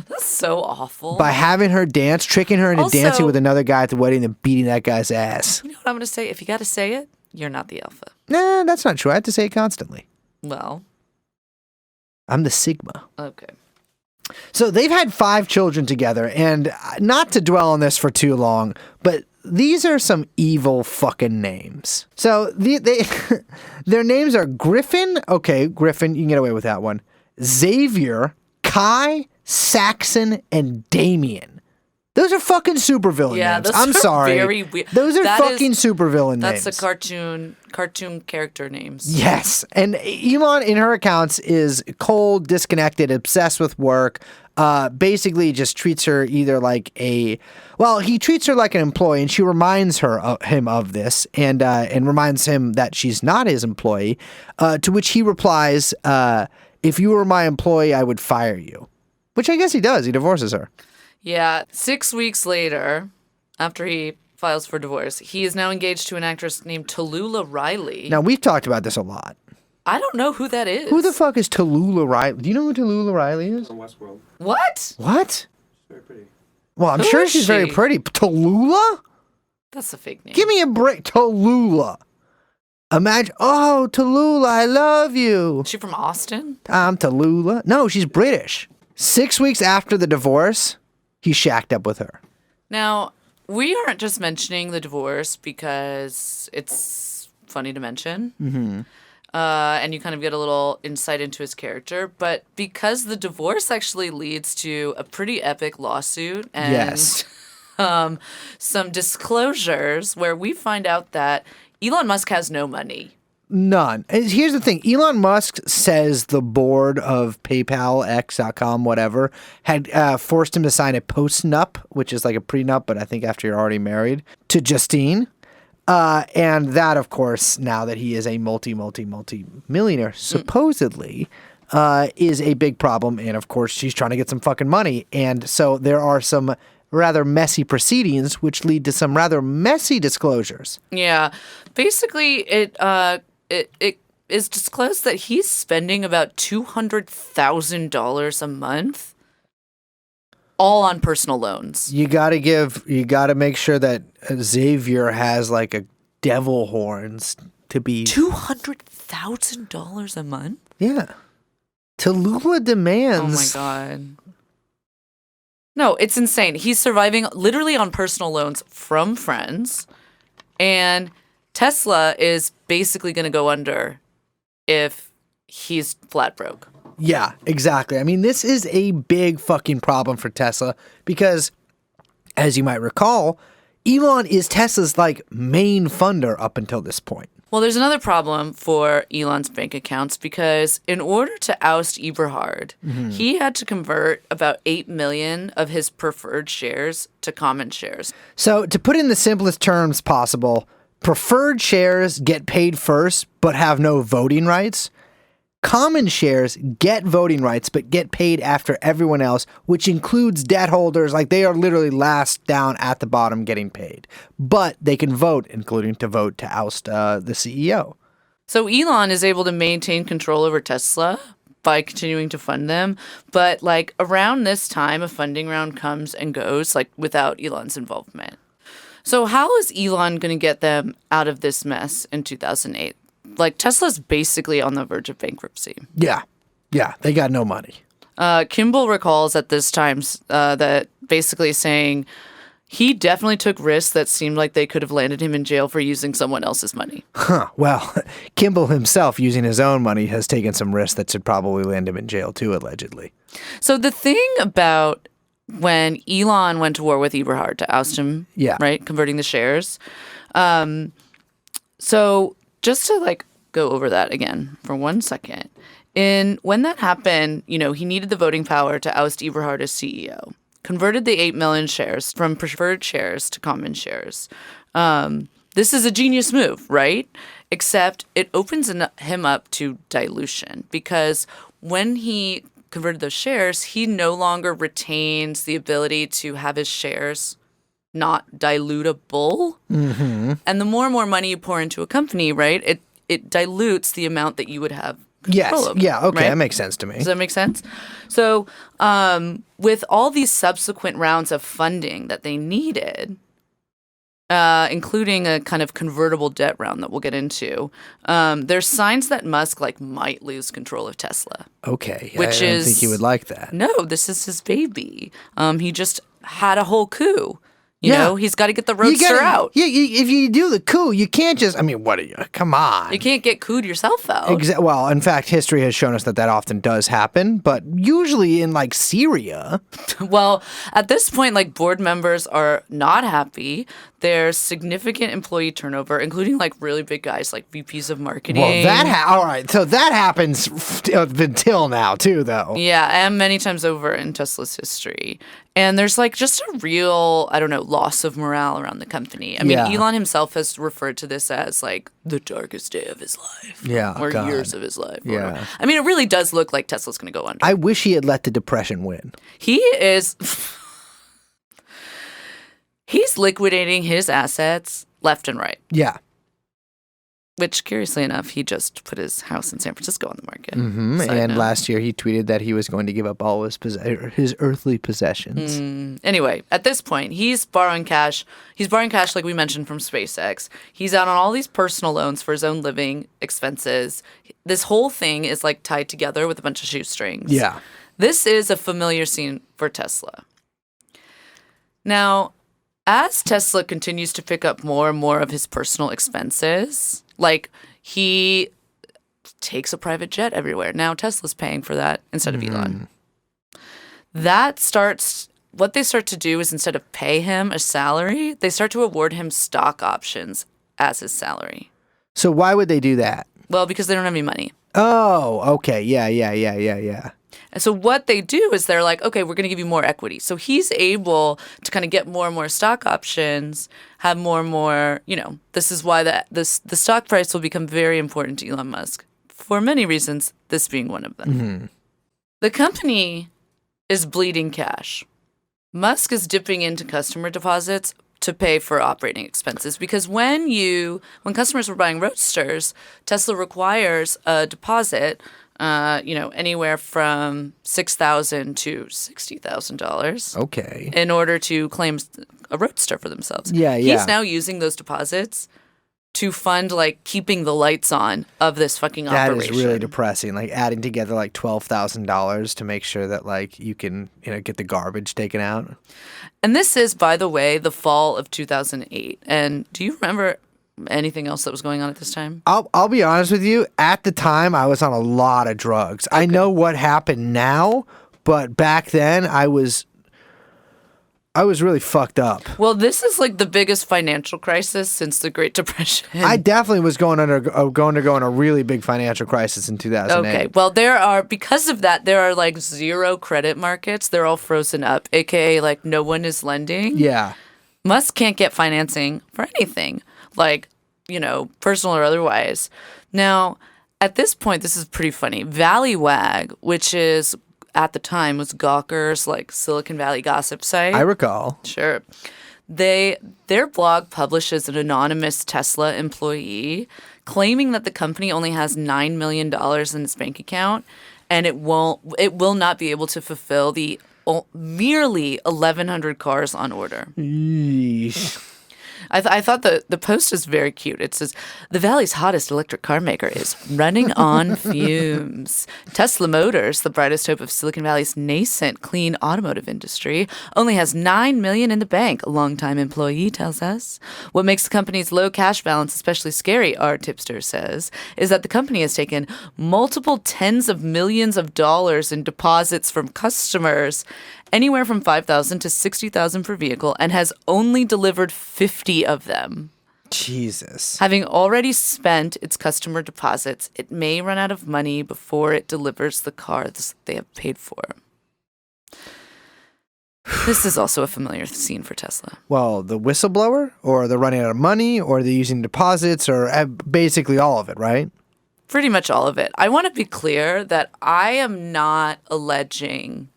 That's so awful. By having her dance, tricking her into Also, dancing with another guy at the wedding and beating that guy's ass. You know what I'm going to say? If you got to say it, you're not the alpha. Nah, that's not true. I have to say it constantly. Well. I'm the sigma. Okay. So they've had 5 children together, and not to dwell on this for too long, but these are some evil fucking names. So their names are Griffin. Okay, Griffin, you can get away with that one. Xavier, Kai, Saxon, and Damien. Those are fucking supervillain names. I'm sorry. Very weird. Those are fucking supervillain names. That's a cartoon character names. Yes. And Elon, in her accounts, is cold, disconnected, obsessed with work. Basically just treats her either like he treats her like an employee, and she reminds him of this, and reminds him that she's not his employee, to which he replies, if you were my employee, I would fire you. Which I guess he does. He divorces her. Yeah. 6 weeks later, after he files for divorce, he is now engaged to an actress named Tallulah Riley. Now, we've talked about this a lot. I don't know who that is. Who the fuck is Tallulah Riley? Do you know who Tallulah Riley is? From Westworld. What? What? Very pretty. Well, I'm Who sure is she's very she? pretty. Tallulah? That's a fake name. Give me a break. Tallulah. Imagine, oh, Tallulah, I love you. Is she from Austin? I'm Tallulah. No, she's British. 6 weeks after the divorce, he shacked up with her. Now, we aren't just mentioning the divorce because it's funny to mention. Mm-hmm. And you kind of get a little insight into his character. But because the divorce actually leads to a pretty epic lawsuit and some disclosures where we find out that Elon Musk has no money. None. And here's the thing. Elon Musk says the board of PayPal, X.com, whatever, had forced him to sign a post-nup, which is like a prenup, but I think after you're already married, to Justine. And that, of course, now that he is a multi-millionaire, supposedly, is a big problem. And, of course, she's trying to get some fucking money. And so there are some rather messy proceedings, which lead to some rather messy disclosures. Yeah. Basically, it is disclosed that he's spending about $200,000 a month all on personal loans. You gotta make sure that Xavier has like a devil horns to be $200,000 a month? Yeah. Tallulah demands. Oh my God. No, it's insane. He's surviving literally on personal loans from friends. And Tesla is basically going to go under if he's flat broke. Yeah, exactly. I mean, this is a big fucking problem for Tesla because, as you might recall, Elon is Tesla's main funder up until this point. Well, there's another problem for Elon's bank accounts because in order to oust Eberhard, he had to convert about 8 million of his preferred shares to common shares. So, to put it in the simplest terms possible, preferred shares get paid first but have no voting rights. Common shares get voting rights but get paid after everyone else, which includes debt holders. They are literally last down at the bottom getting paid. But they can vote, including to vote to oust the CEO. So Elon is able to maintain control over Tesla by continuing to fund them. But around this time, a funding round comes and goes without Elon's involvement. So how is Elon going to get them out of this mess in 2008? Tesla's basically on the verge of bankruptcy. Yeah, they got no money. Kimball recalls at this time that basically saying he definitely took risks that seemed like they could have landed him in jail for using someone else's money. Huh. Well, Kimball himself, using his own money, has taken some risks that should probably land him in jail too, allegedly. So the thing about when Elon went to war with Eberhard to oust him, right, converting the shares. So just to go over that again for 1 second. When that happened, he needed the voting power to oust Eberhard as CEO. Converted the 8 million shares from preferred shares to common shares. This is a genius move, right? Except it opens him up to dilution because when he converted those shares, he no longer retains the ability to have his shares not dilutable. Mm-hmm. And the more and more money you pour into a company, right, it dilutes the amount that you would have control over. Yeah, okay, right? that makes sense to me. Does that make sense? So with all these subsequent rounds of funding that they needed, including a kind of convertible debt round that we'll get into, there's signs that Musk might lose control of Tesla. Okay, which I don't think he would like that. No, this is his baby. He just had a whole coup. You know, he's got to get the roadster out. Yeah, if you do the coup, you can't just, what are you, come on. You can't get cooed yourself out. Well, in fact, history has shown us that often does happen, but usually in Syria. Well, at this point, board members are not happy. There's significant employee turnover, including really big guys like VPs of marketing. Well, all right. So that happens until now too, though. Yeah, and many times over in Tesla's history. And there's just a real, loss of morale around the company. I mean, Elon himself has referred to this as the darkest day of his life. Yeah. Or God. years of his life. Yeah. It really does look like Tesla's going to go under. I wish he had let the Depression win. He is... He's liquidating his assets left and right. Yeah. Which, curiously enough, he just put his house in San Francisco on the market. Mm-hmm. And last year he tweeted that he was going to give up all his earthly possessions. Anyway, at this point, he's borrowing cash. He's borrowing cash, like we mentioned, from SpaceX. He's out on all these personal loans for his own living expenses. This whole thing is tied together with a bunch of shoestrings. Yeah. This is a familiar scene for Tesla. Now, as Tesla continues to pick up more and more of his personal expenses, he takes a private jet everywhere. Now Tesla's paying for that instead of Elon. What they start to do is instead of pay him a salary, they start to award him stock options as his salary. So why would they do that? Well, because they don't have any money. Oh, okay. Yeah. And so what they do is they're like, okay, we're going to give you more equity. So he's able to kind of get more and more stock options, have more and more, this is why the stock price will become very important to Elon Musk for many reasons, this being one of them. Mm-hmm. The company is bleeding cash. Musk is dipping into customer deposits to pay for operating expenses because when customers were buying Roadsters, Tesla requires a deposit anywhere from $6,000 to $60,000. Okay. In order to claim a Roadster for themselves. Yeah. He's now using those deposits to fund like keeping the lights on of this fucking operation. That is really depressing. Like adding together like $12,000 to make sure that like you can, get the garbage taken out. And this is, by the way, the fall of 2008. And do you remember anything else that was going on at this time? I'll be honest with you. At the time, I was on a lot of drugs. Okay. I know what happened now, but back then I was really fucked up. Well, this is like the biggest financial crisis since the Great Depression. I definitely was going to go in a really big financial crisis in 2008. Okay. Well, because of that, there are like zero credit markets. They're all frozen up, aka like no one is lending. Yeah. Musk can't get financing for anything, like, personal or otherwise. Now, at this point, this is pretty funny. Valleywag, which is at the time was Gawker's like Silicon Valley gossip site. I recall. Sure. Their blog publishes an anonymous Tesla employee claiming that the company only has $9 million in its bank account and it will not be able to fulfill the merely 1,100 cars on order. Yeesh. I thought the post is very cute. It says, the Valley's hottest electric car maker is running on fumes. Tesla Motors, the brightest hope of Silicon Valley's nascent clean automotive industry, only has $9 million in the bank, a longtime employee tells us. What makes the company's low cash balance especially scary, our tipster says, is that the company has taken multiple tens of millions of dollars in deposits from customers, anywhere from $5,000 to $60,000 per vehicle, and has only delivered 50 of them. Jesus. Having already spent its customer deposits, it may run out of money before it delivers the cars they have paid for. This is also a familiar scene for Tesla. Well, the whistleblower, or the running out of money, or the using deposits, or basically all of it, right? Pretty much all of it. I want to be clear that I am not alleging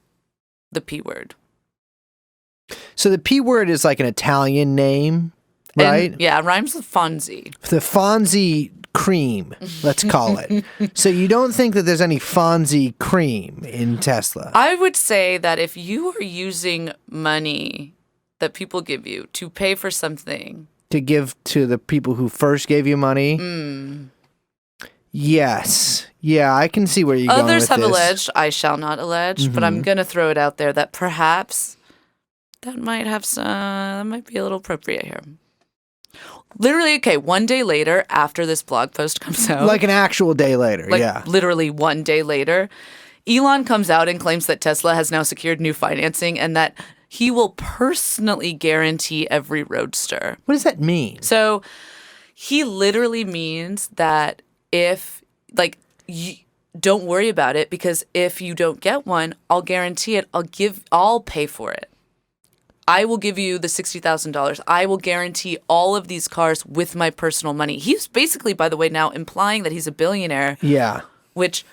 the P word. So the P word is like an Italian name, right? And, yeah, it rhymes with Fonzie. The Fonzie cream, let's call it. So you don't think that there's any Fonzie cream in Tesla? I would say that if you are using money that people give you to pay for something, to give to the people who first gave you money? Yes. Yeah, I can see where you're going with this. Others have alleged, I shall not allege, but I'm going to throw it out there that perhaps that might be a little appropriate here. Literally, okay, one day later, after this blog post comes out. Like an actual day later, yeah. Literally one day later, Elon comes out and claims that Tesla has now secured new financing and that he will personally guarantee every Roadster. What does that mean? So he literally means that if, don't worry about it, because if you don't get one, I'll guarantee it. I'll pay for it. I will give you the $60,000. I will guarantee all of these cars with my personal money. He's basically, by the way, now implying that he's a billionaire. Yeah. Which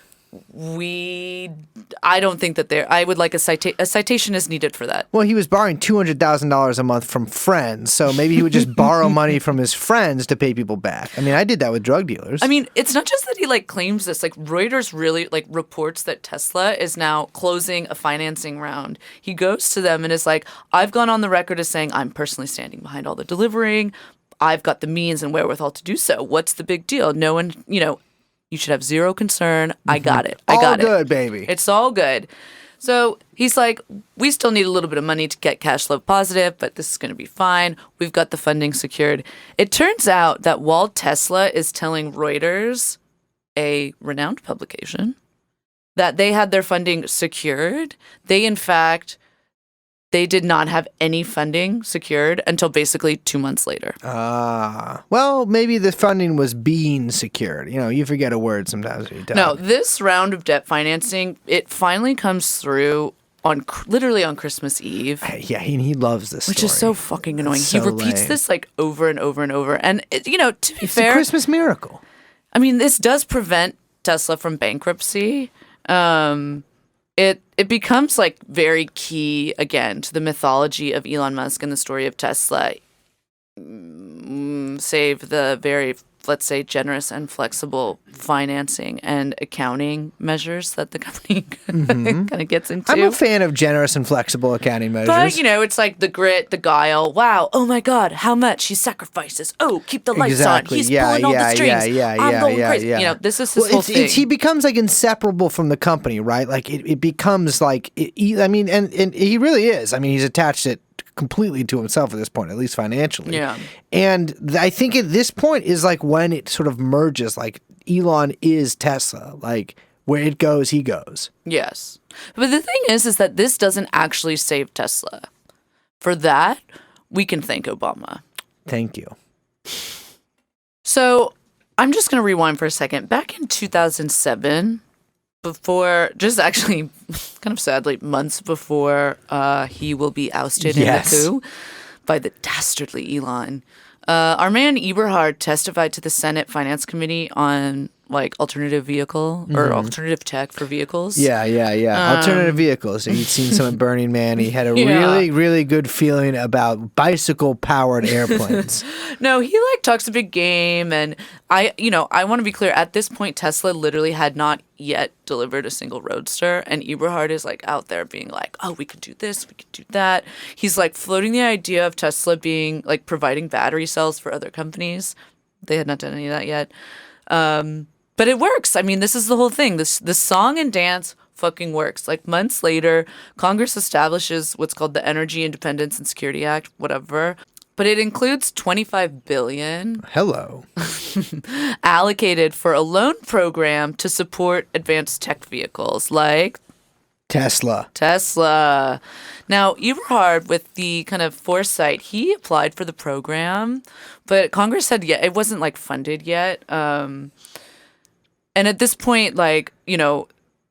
I don't think that I would like a citation is needed for that. Well, he was borrowing $200,000 a month from friends, so maybe he would just borrow money from his friends to pay people back. I mean, I did that with drug dealers. I mean, it's not just that he claims this. Reuters really reports that Tesla is now closing a financing round. He goes to them and is like, I've gone on the record as saying I'm personally standing behind all the delivering. I've got the means and wherewithal to do so. What's the big deal? No one, you should have zero concern. I got it. I got it. All good, baby. It's all good. So he's like, we still need a little bit of money to get cash flow positive, but this is going to be fine. We've got the funding secured. It turns out that while Tesla is telling Reuters, a renowned publication, that they had their funding secured, they did not have any funding secured until basically 2 months later. Well, maybe the funding was being secured. You forget a word sometimes when you talk. No, this round of debt financing, it finally comes through literally on Christmas Eve. Yeah, he loves this Which story. is so fucking annoying. So he repeats lame. this over and over and over. And, to be it's fair. a Christmas miracle. I mean, this does prevent Tesla from bankruptcy. It becomes very key again to the mythology of Elon Musk and the story of Tesla, save the very let's say, generous and flexible financing and accounting measures that the company kind of gets into. I'm a fan of generous and flexible accounting measures. But, it's like the grit, the guile. Wow. Oh, my God. How much he sacrifices. Oh, keep the lights on. He's pulling all the strings. I'm going crazy. This is his whole thing. He becomes like inseparable from the company, right? Like it becomes like, and he really is. I mean, he's attached it completely to himself at this point, at least financially. Yeah. And I think at this point is like when it sort of merges, like Elon is Tesla, like where it goes, he goes. Yes. But the thing is that this doesn't actually save Tesla. For that, we can thank Obama. Thank you. So I'm just going to rewind for a second. Back in 2007, before, just actually kind of sadly, months before he will be ousted in the coup by the dastardly Elon, our man Eberhard testified to the Senate Finance Committee on like alternative vehicle or alternative tech for vehicles. Yeah. Alternative vehicles. He'd seen some at Burning Man. He had a really, really good feeling about bicycle-powered airplanes. No, he like talks a big game, and I want to be clear. At this point, Tesla literally had not yet delivered a single roadster, and Eberhard is like out there being like, "Oh, we could do this, we could do that." He's like floating the idea of Tesla being like providing battery cells for other companies. They had not done any of that yet. But it works. I mean, this is the whole thing. This song and dance fucking works. Like months later, Congress establishes what's called the Energy Independence and Security Act, whatever. But it includes $25 billion allocated for a loan program to support advanced tech vehicles like Tesla. Now, Eberhard, with the kind of foresight, he applied for the program, but Congress said, it wasn't like funded yet. And at this point, like,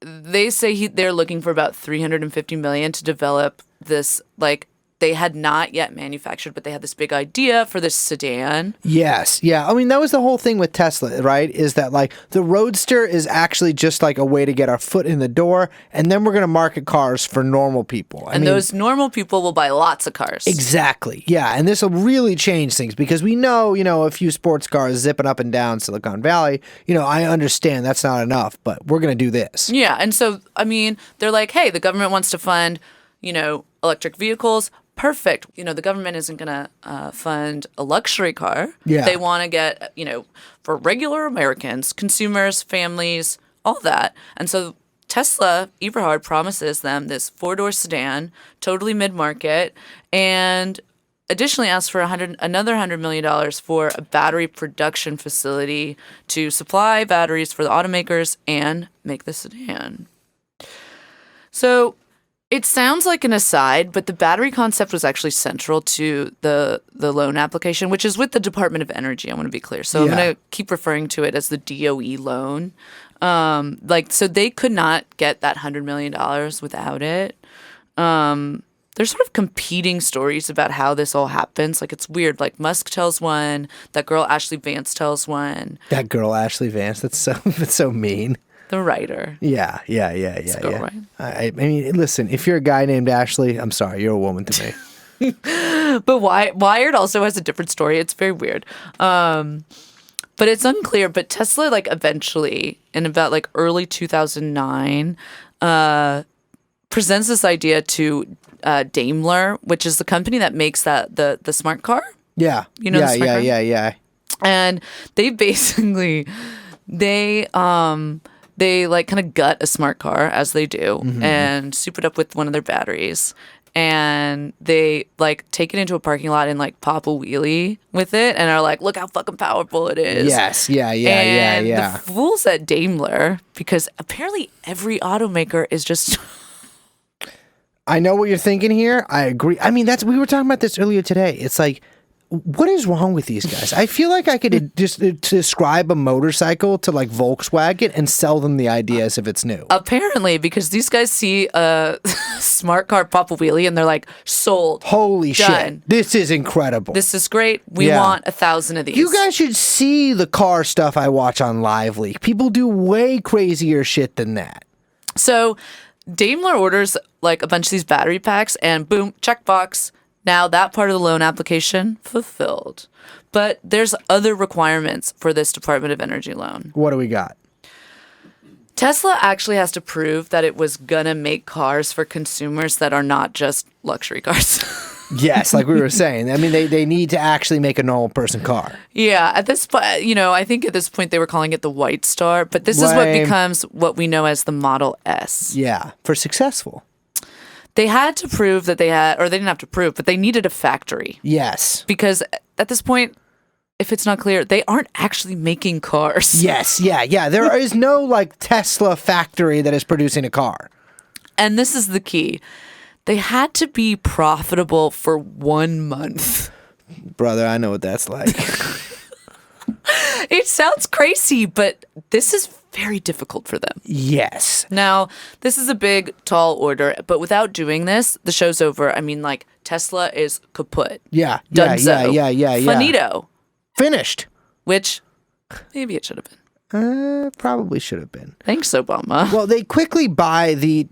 they say they're looking for about $350 million to develop this, like, they had not yet manufactured, but they had this big idea for this sedan. Yes. Yeah. I mean, that was the whole thing with Tesla, right? Is that like the Roadster is actually just like a way to get our foot in the door, and then we're going to market cars for normal people. I mean, those normal people will buy lots of cars. Exactly. Yeah. And this will really change things because we know, a few sports cars zipping up and down Silicon Valley. I understand that's not enough, but we're going to do this. Yeah. And so, I mean, they're like, hey, the government wants to fund, electric vehicles. Perfect. The government isn't going to fund a luxury car. Yeah. They want to get, for regular Americans, consumers, families, all that. And so Tesla, Eberhard promises them this 4-door sedan, totally mid-market, and additionally asks for another $100 million for a battery production facility to supply batteries for the automakers and make the sedan. So it sounds like an aside, but the battery concept was actually central to the loan application, which is with the Department of Energy. I want to be clear. So I'm going to keep referring to it as the DOE loan. So they could not get that $100 million without it. There's sort of competing stories about how this all happens. Like, it's weird. Like, Musk tells one, that girl Ashley Vance tells one. That girl Ashley Vance, that's so mean. The writer. Yeah. Right? I mean, listen, if you're a guy named Ashley, I'm sorry, you're a woman to me. But Wired also has a different story. It's very weird. But it's unclear. But Tesla, like, eventually, in about, like, early 2009, presents this idea to Daimler, which is the company that makes the smart car. Yeah. The smart car? Yeah. And they basically, they like kind of gut a smart car, as they do, and soup it up with one of their batteries. And they like take it into a parking lot and like pop a wheelie with it and are like, look how fucking powerful it is. Yes. Yeah. The fools at Daimler, because apparently every automaker is just... I know what you're thinking here. I agree. I mean, we were talking about this earlier today. It's like, what is wrong with these guys? I feel like I could just describe a motorcycle to like Volkswagen and sell them the idea as if it's new. Apparently, because these guys see a smart car pop a wheelie and they're like, sold. Holy done. Shit. This is incredible. This is great. We want 1,000 of these. You guys should see the car stuff I watch on Live Leak. People do way crazier shit than that. So Daimler orders like a bunch of these battery packs and boom, checkbox. Now, that part of the loan application, fulfilled. But there's other requirements for this Department of Energy loan. What do we got? Tesla actually has to prove that it was going to make cars for consumers that are not just luxury cars. Yes, like we were saying. I mean, they need to actually make a normal person car. Yeah, at this point, I think at this point they were calling it the White Star, but this is what becomes what we know as the Model S. Yeah, for successful. They had to prove that they had, or they didn't have to prove, but they needed a factory. Yes. Because at this point, if it's not clear, they aren't actually making cars. Yes, yeah. There is no like Tesla factory that is producing a car. And this is the key. They had to be profitable for 1 month. Brother, I know what that's like. It sounds crazy, but this is very difficult for them. Yes. Now, this is a big, tall order, but without doing this, the show's over. I mean, like, Tesla is kaput. Yeah. Dunzo. Yeah. Finito. Finished. Which, maybe it should have been. Probably should have been. Thanks, Obama. Well, they quickly buy the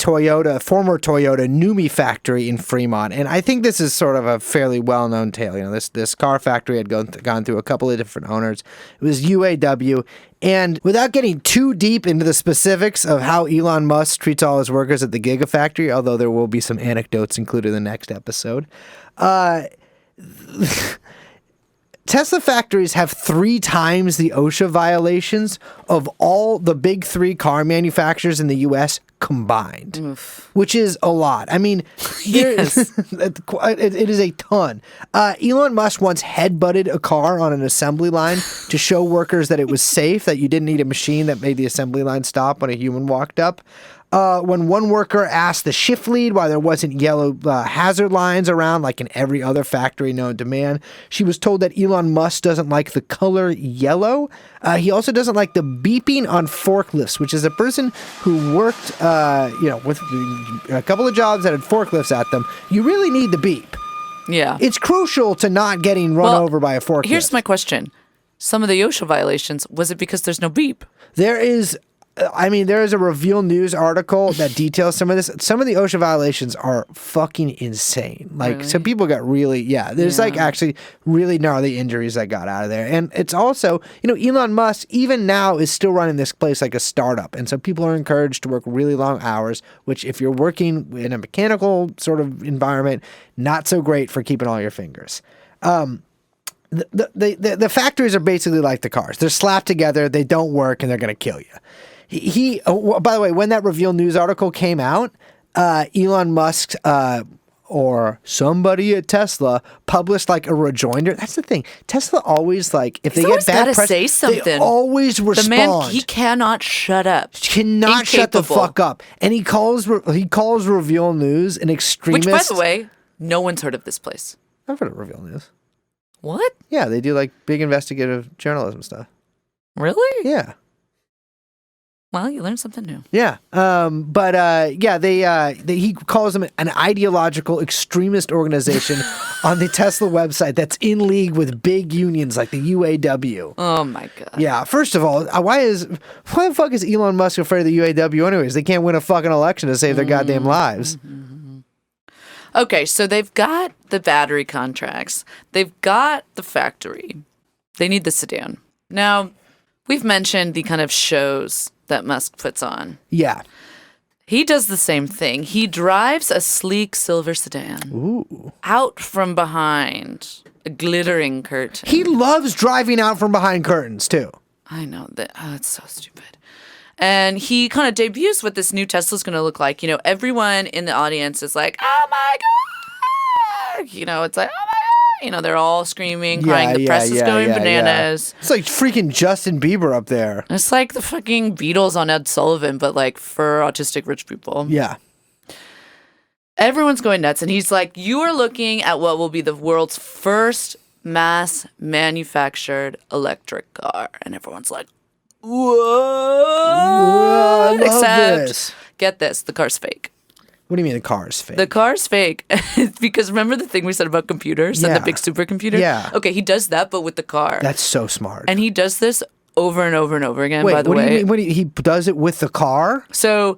former Toyota Numi factory in Fremont, and I think this is sort of a fairly well-known tale. You know, this car factory had gone through a couple of different owners. It was UAW, and without getting too deep into the specifics of how Elon Musk treats all his workers at the Gigafactory, although there will be some anecdotes included in the next episode, Tesla factories have 3 times the OSHA violations of all the big 3 car manufacturers in the U.S. combined, which is a lot. I mean, Yes. it is a ton. Elon Musk once headbutted a car on an assembly line to show workers that it was safe, that you didn't need a machine that made the assembly line stop when a human walked up. When one worker asked the shift lead why there wasn't yellow hazard lines around like in every other factory known to man, she was told that Elon Musk doesn't like the color yellow. He also doesn't like the beeping on forklifts, which is a person who worked, with a couple of jobs that had forklifts at them. You really need the beep. Yeah. It's crucial to not getting run over by a forklift. Here's my question. Some of the OSHA violations, was it because there's no beep? There is a Reveal News article that details some of this. Some of the OSHA violations are fucking insane. Like, Really? some people got there's like actually really gnarly injuries that got out of there. And it's also, Elon Musk, even now, is still running this place like a startup. And so people are encouraged to work really long hours, which if you're working in a mechanical sort of environment, not so great for keeping all your fingers. The factories are basically like the cars. They're slapped together, they don't work, and they're going to kill you. By the way, when that Reveal News article came out, Elon Musk or somebody at Tesla published like a rejoinder. That's the thing. Tesla always if they get bad press, say something. They always respond. The man, he cannot shut up. Cannot shut the fuck up. And he calls Reveal News an extremist. Which, by the way, no one's heard of this place. I've heard of Reveal News. What? Yeah, they do like big investigative journalism stuff. Really? Yeah. Well, you learned something new. Yeah. He calls them an ideological extremist organization on the Tesla website that's in league with big unions like the UAW. Oh my God. Yeah. First of all, why the fuck is Elon Musk afraid of the UAW anyways? They can't win a fucking election to save their goddamn lives. Okay, so they've got the battery contracts. They've got the factory. They need the sedan. Now, we've mentioned the kind of shows that Musk puts on. Yeah. He does the same thing. He drives a sleek silver sedan out from behind a glittering curtain. He loves driving out from behind curtains, too. I know. It's so stupid. And he kind of debuts what this new Tesla's going to look like. Everyone in the audience is like, oh my God. It's like, oh my God. They're all screaming, crying. The press is going bananas. Yeah. It's like freaking Justin Bieber up there. It's like the fucking Beatles on Ed Sullivan, but like for autistic rich people. Yeah. Everyone's going nuts. And he's like, you are looking at what will be the world's first mass manufactured electric car. And everyone's like, what? Except, get this, the car's fake. What do you mean the car's fake? The car's fake. Because remember the thing we said about computers and the big supercomputer? Yeah. Okay, he does that, but with the car. That's so smart. And he does this over and over and over again, Wait, by the way. What do you mean? He does it with the car? So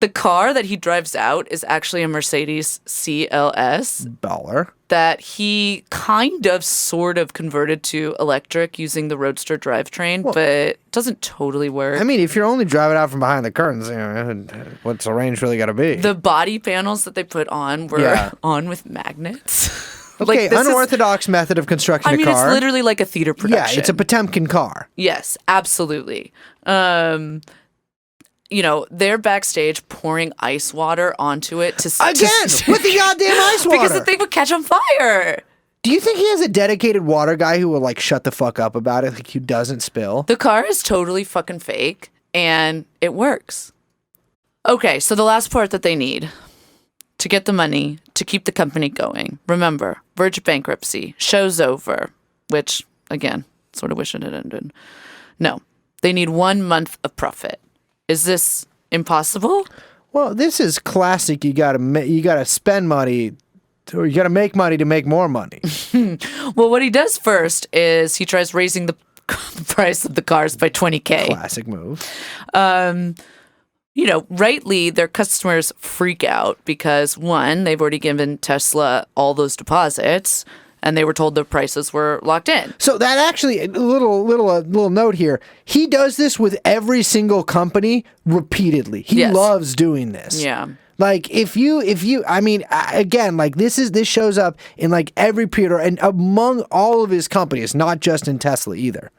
The car that he drives out is actually a Mercedes CLS Baller. that he kind of sort of converted to electric using the Roadster drivetrain, but it doesn't totally work. I mean, if you're only driving out from behind the curtains, what's the range really got to be? The body panels that they put on were on with magnets. Okay, unorthodox method of constructing a car. It's literally like a theater production. Yeah, it's a Potemkin car. Yes, absolutely. They're backstage pouring ice water onto it with the goddamn ice water because the thing would catch on fire. Do you think he has a dedicated water guy who will like shut the fuck up about it, like who doesn't spill? The car is totally fucking fake, and it works. Okay, so the last part that they need to get the money to keep the company going. Remember, verge of bankruptcy, show's over, which again, sort of wish it had ended. No, they need 1 month of profit. Is this impossible? Well, this is classic. You gotta spend money, or you gotta make money to make more money. Well, what he does first is he tries raising the price of the cars by $20,000. Classic move. Rightly, their customers freak out because one, they've already given Tesla all those deposits, and they were told their prices were locked in. So that actually, a little note here. He does this with every single company repeatedly. He loves doing this. Yeah. Like if you, I mean, again, like this shows up in like every pre-order and among all of his companies, not just in Tesla either.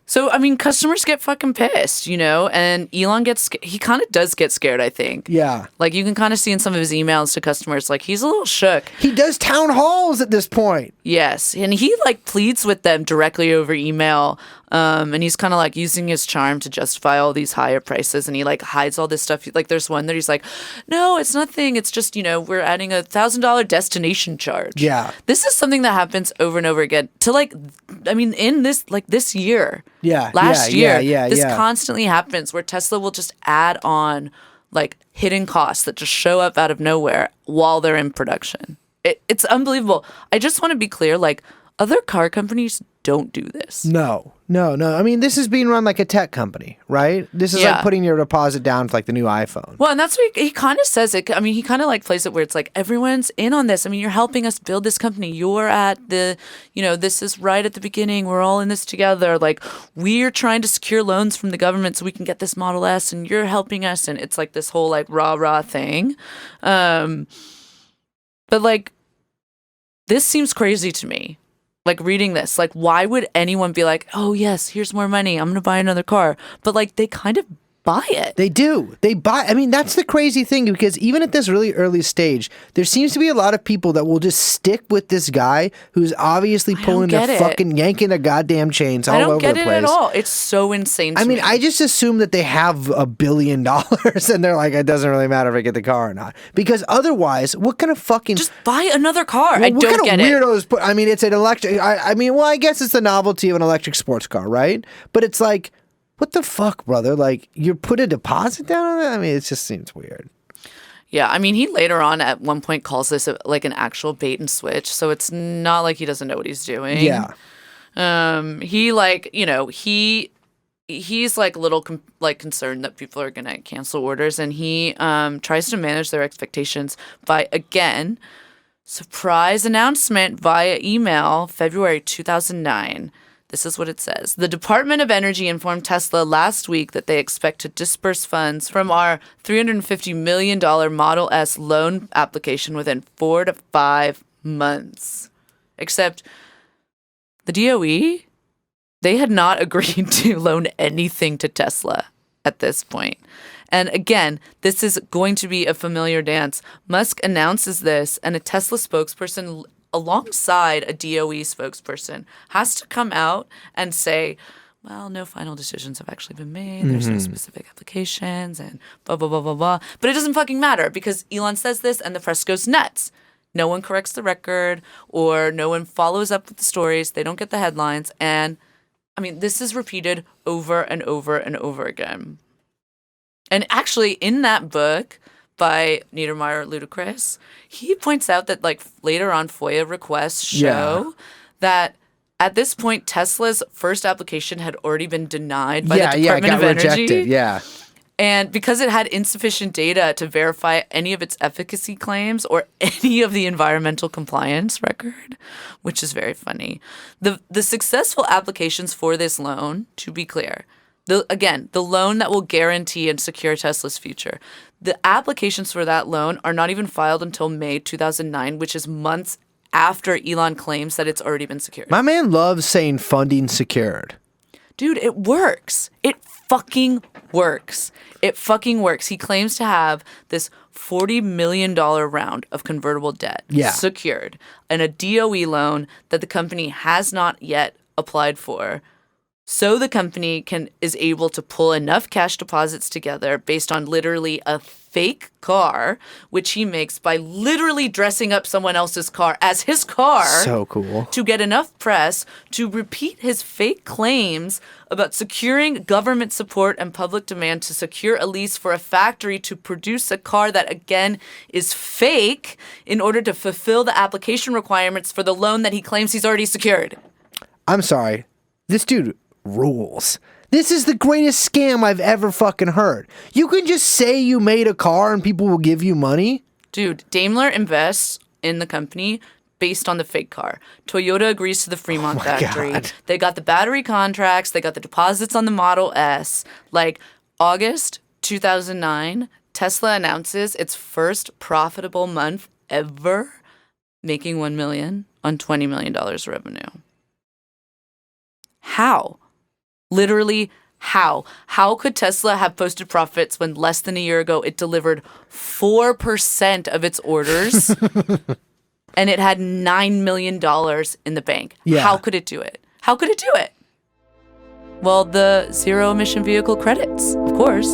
So, I mean, customers get fucking pissed, and Elon he kind of does get scared, I think. Yeah. Like, you can kind of see in some of his emails to customers, like, he's a little shook. He does town halls at this point. Yes. And he, like, pleads with them directly over email. And he's kind of, like, using his charm to justify all these higher prices. And he, like, hides all this stuff. Like, there's one that he's like, no, it's nothing. It's just, we're adding a $1,000 destination charge. Yeah. This is something that happens over and over again to, like, I mean, in this year. Yeah. Last year, this yeah. constantly happens where Tesla will just add on like hidden costs that just show up out of nowhere while they're in production. It's unbelievable. I just want to be clear, like other car companies don't do this. No. I mean, this is being run like a tech company, right? This is like putting your deposit down for like the new iPhone. Well, and that's what he kind of says it. I mean, he kind of like plays it where it's like everyone's in on this. I mean, you're helping us build this company. You're at the, this is right at the beginning. We're all in this together. Like we're trying to secure loans from the government so we can get this Model S, and you're helping us. And it's like this whole like rah thing. But like, this seems crazy to me. Like reading this, like why would anyone be like, oh yes, here's more money, I'm gonna buy another car? But like they kind of buy it. They do. They buy. I mean, that's the crazy thing, because even at this really early stage, there seems to be a lot of people that will just stick with this guy who's obviously pulling their fucking yanking their goddamn chains all over the place. I don't get it at all. It's so insane to me. I mean, I just assume that they have $1 billion and they're like, it doesn't really matter if I get the car or not. Because otherwise, what kind of fucking... Just buy another car. Well, I don't get it. What kind of weirdos... I mean, it's an electric... I mean, well, I guess it's the novelty of an electric sports car, right? But it's like... What the fuck, brother? Like, you put a deposit down on that? I mean, it just seems weird. Yeah, I mean, he later on at one point calls this like an actual bait and switch, so it's not like he doesn't know what he's doing. Yeah. He like, he's like a little concerned that people are gonna cancel orders, and he tries to manage their expectations by, again, surprise announcement via email, February 2009. This is what it says. The Department of Energy informed Tesla last week that they expect to disperse funds from our $350 million Model S loan application within 4 to 5 months. Except the DOE, they had not agreed to loan anything to Tesla at this point. And again, this is going to be a familiar dance. Musk announces this, and a Tesla spokesperson alongside a DOE spokesperson has to come out and say, well, no final decisions have actually been made. There's no specific applications and blah, blah, blah, blah, blah. But it doesn't fucking matter because Elon says this and the press goes nuts. No one corrects the record or no one follows up with the stories. They don't get the headlines. And I mean, this is repeated over and over and over again. And actually in that book by Niedermeyer Ludacris, he points out that like later on FOIA requests show that at this point Tesla's first application had already been denied by the Department of Energy. Rejected. Yeah. And because it had insufficient data to verify any of its efficacy claims or any of the environmental compliance record, which is very funny. The successful applications for this loan, to be clear, the loan that will guarantee and secure Tesla's future, the applications for that loan are not even filed until May 2009, which is months after Elon claims that it's already been secured. My man loves saying funding secured. Dude, it works. It fucking works. It fucking works. He claims to have this $40 million round of convertible debt secured and a DOE loan that the company has not yet applied for. So the company is able to pull enough cash deposits together based on literally a fake car, which he makes by literally dressing up someone else's car as his car. So cool. To get enough press to repeat his fake claims about securing government support and public demand to secure a lease for a factory to produce a car that, again, is fake in order to fulfill the application requirements for the loan that he claims he's already secured. I'm sorry. This dude rules. This is the greatest scam I've ever fucking heard. You can just say you made a car and people will give you money? Dude, Daimler invests in the company based on the fake car. Toyota agrees to the Fremont factory. God. They got the battery contracts. They got the deposits on the Model S. Like, August 2009, Tesla announces its first profitable month ever, making $1 million on $20 million revenue. How? Literally, how? How could Tesla have posted profits when less than a year ago it delivered 4% of its orders and it had $9 million in the bank? Yeah. How could it do it? How could it do it? Well, the zero emission vehicle credits, of course.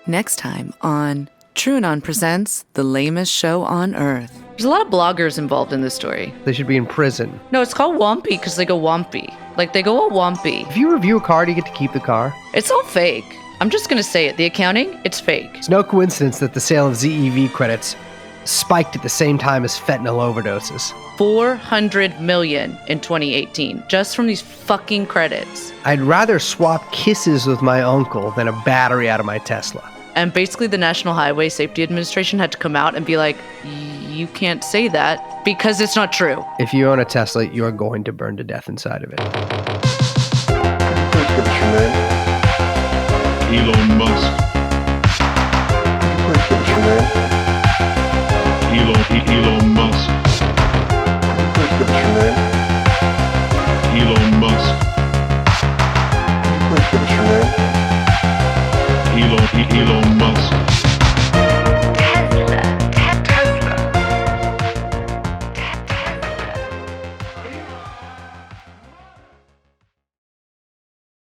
Next time on TrueAnon presents The Lamest Show on Earth. There's a lot of bloggers involved in this story. They should be in prison. No, it's called Wompy because they go Wompy. Like, they go all Wompy. If you review a car, do you get to keep the car? It's all fake. I'm just going to say it. The accounting, it's fake. It's no coincidence that the sale of ZEV credits spiked at the same time as fentanyl overdoses. 400 million in 2018, just from these fucking credits. I'd rather swap kisses with my uncle than a battery out of my Tesla. And basically the National Highway Safety Administration had to come out and be like, you can't say that because it's not true. If you own a Tesla, you're going to burn to death inside of it. Elon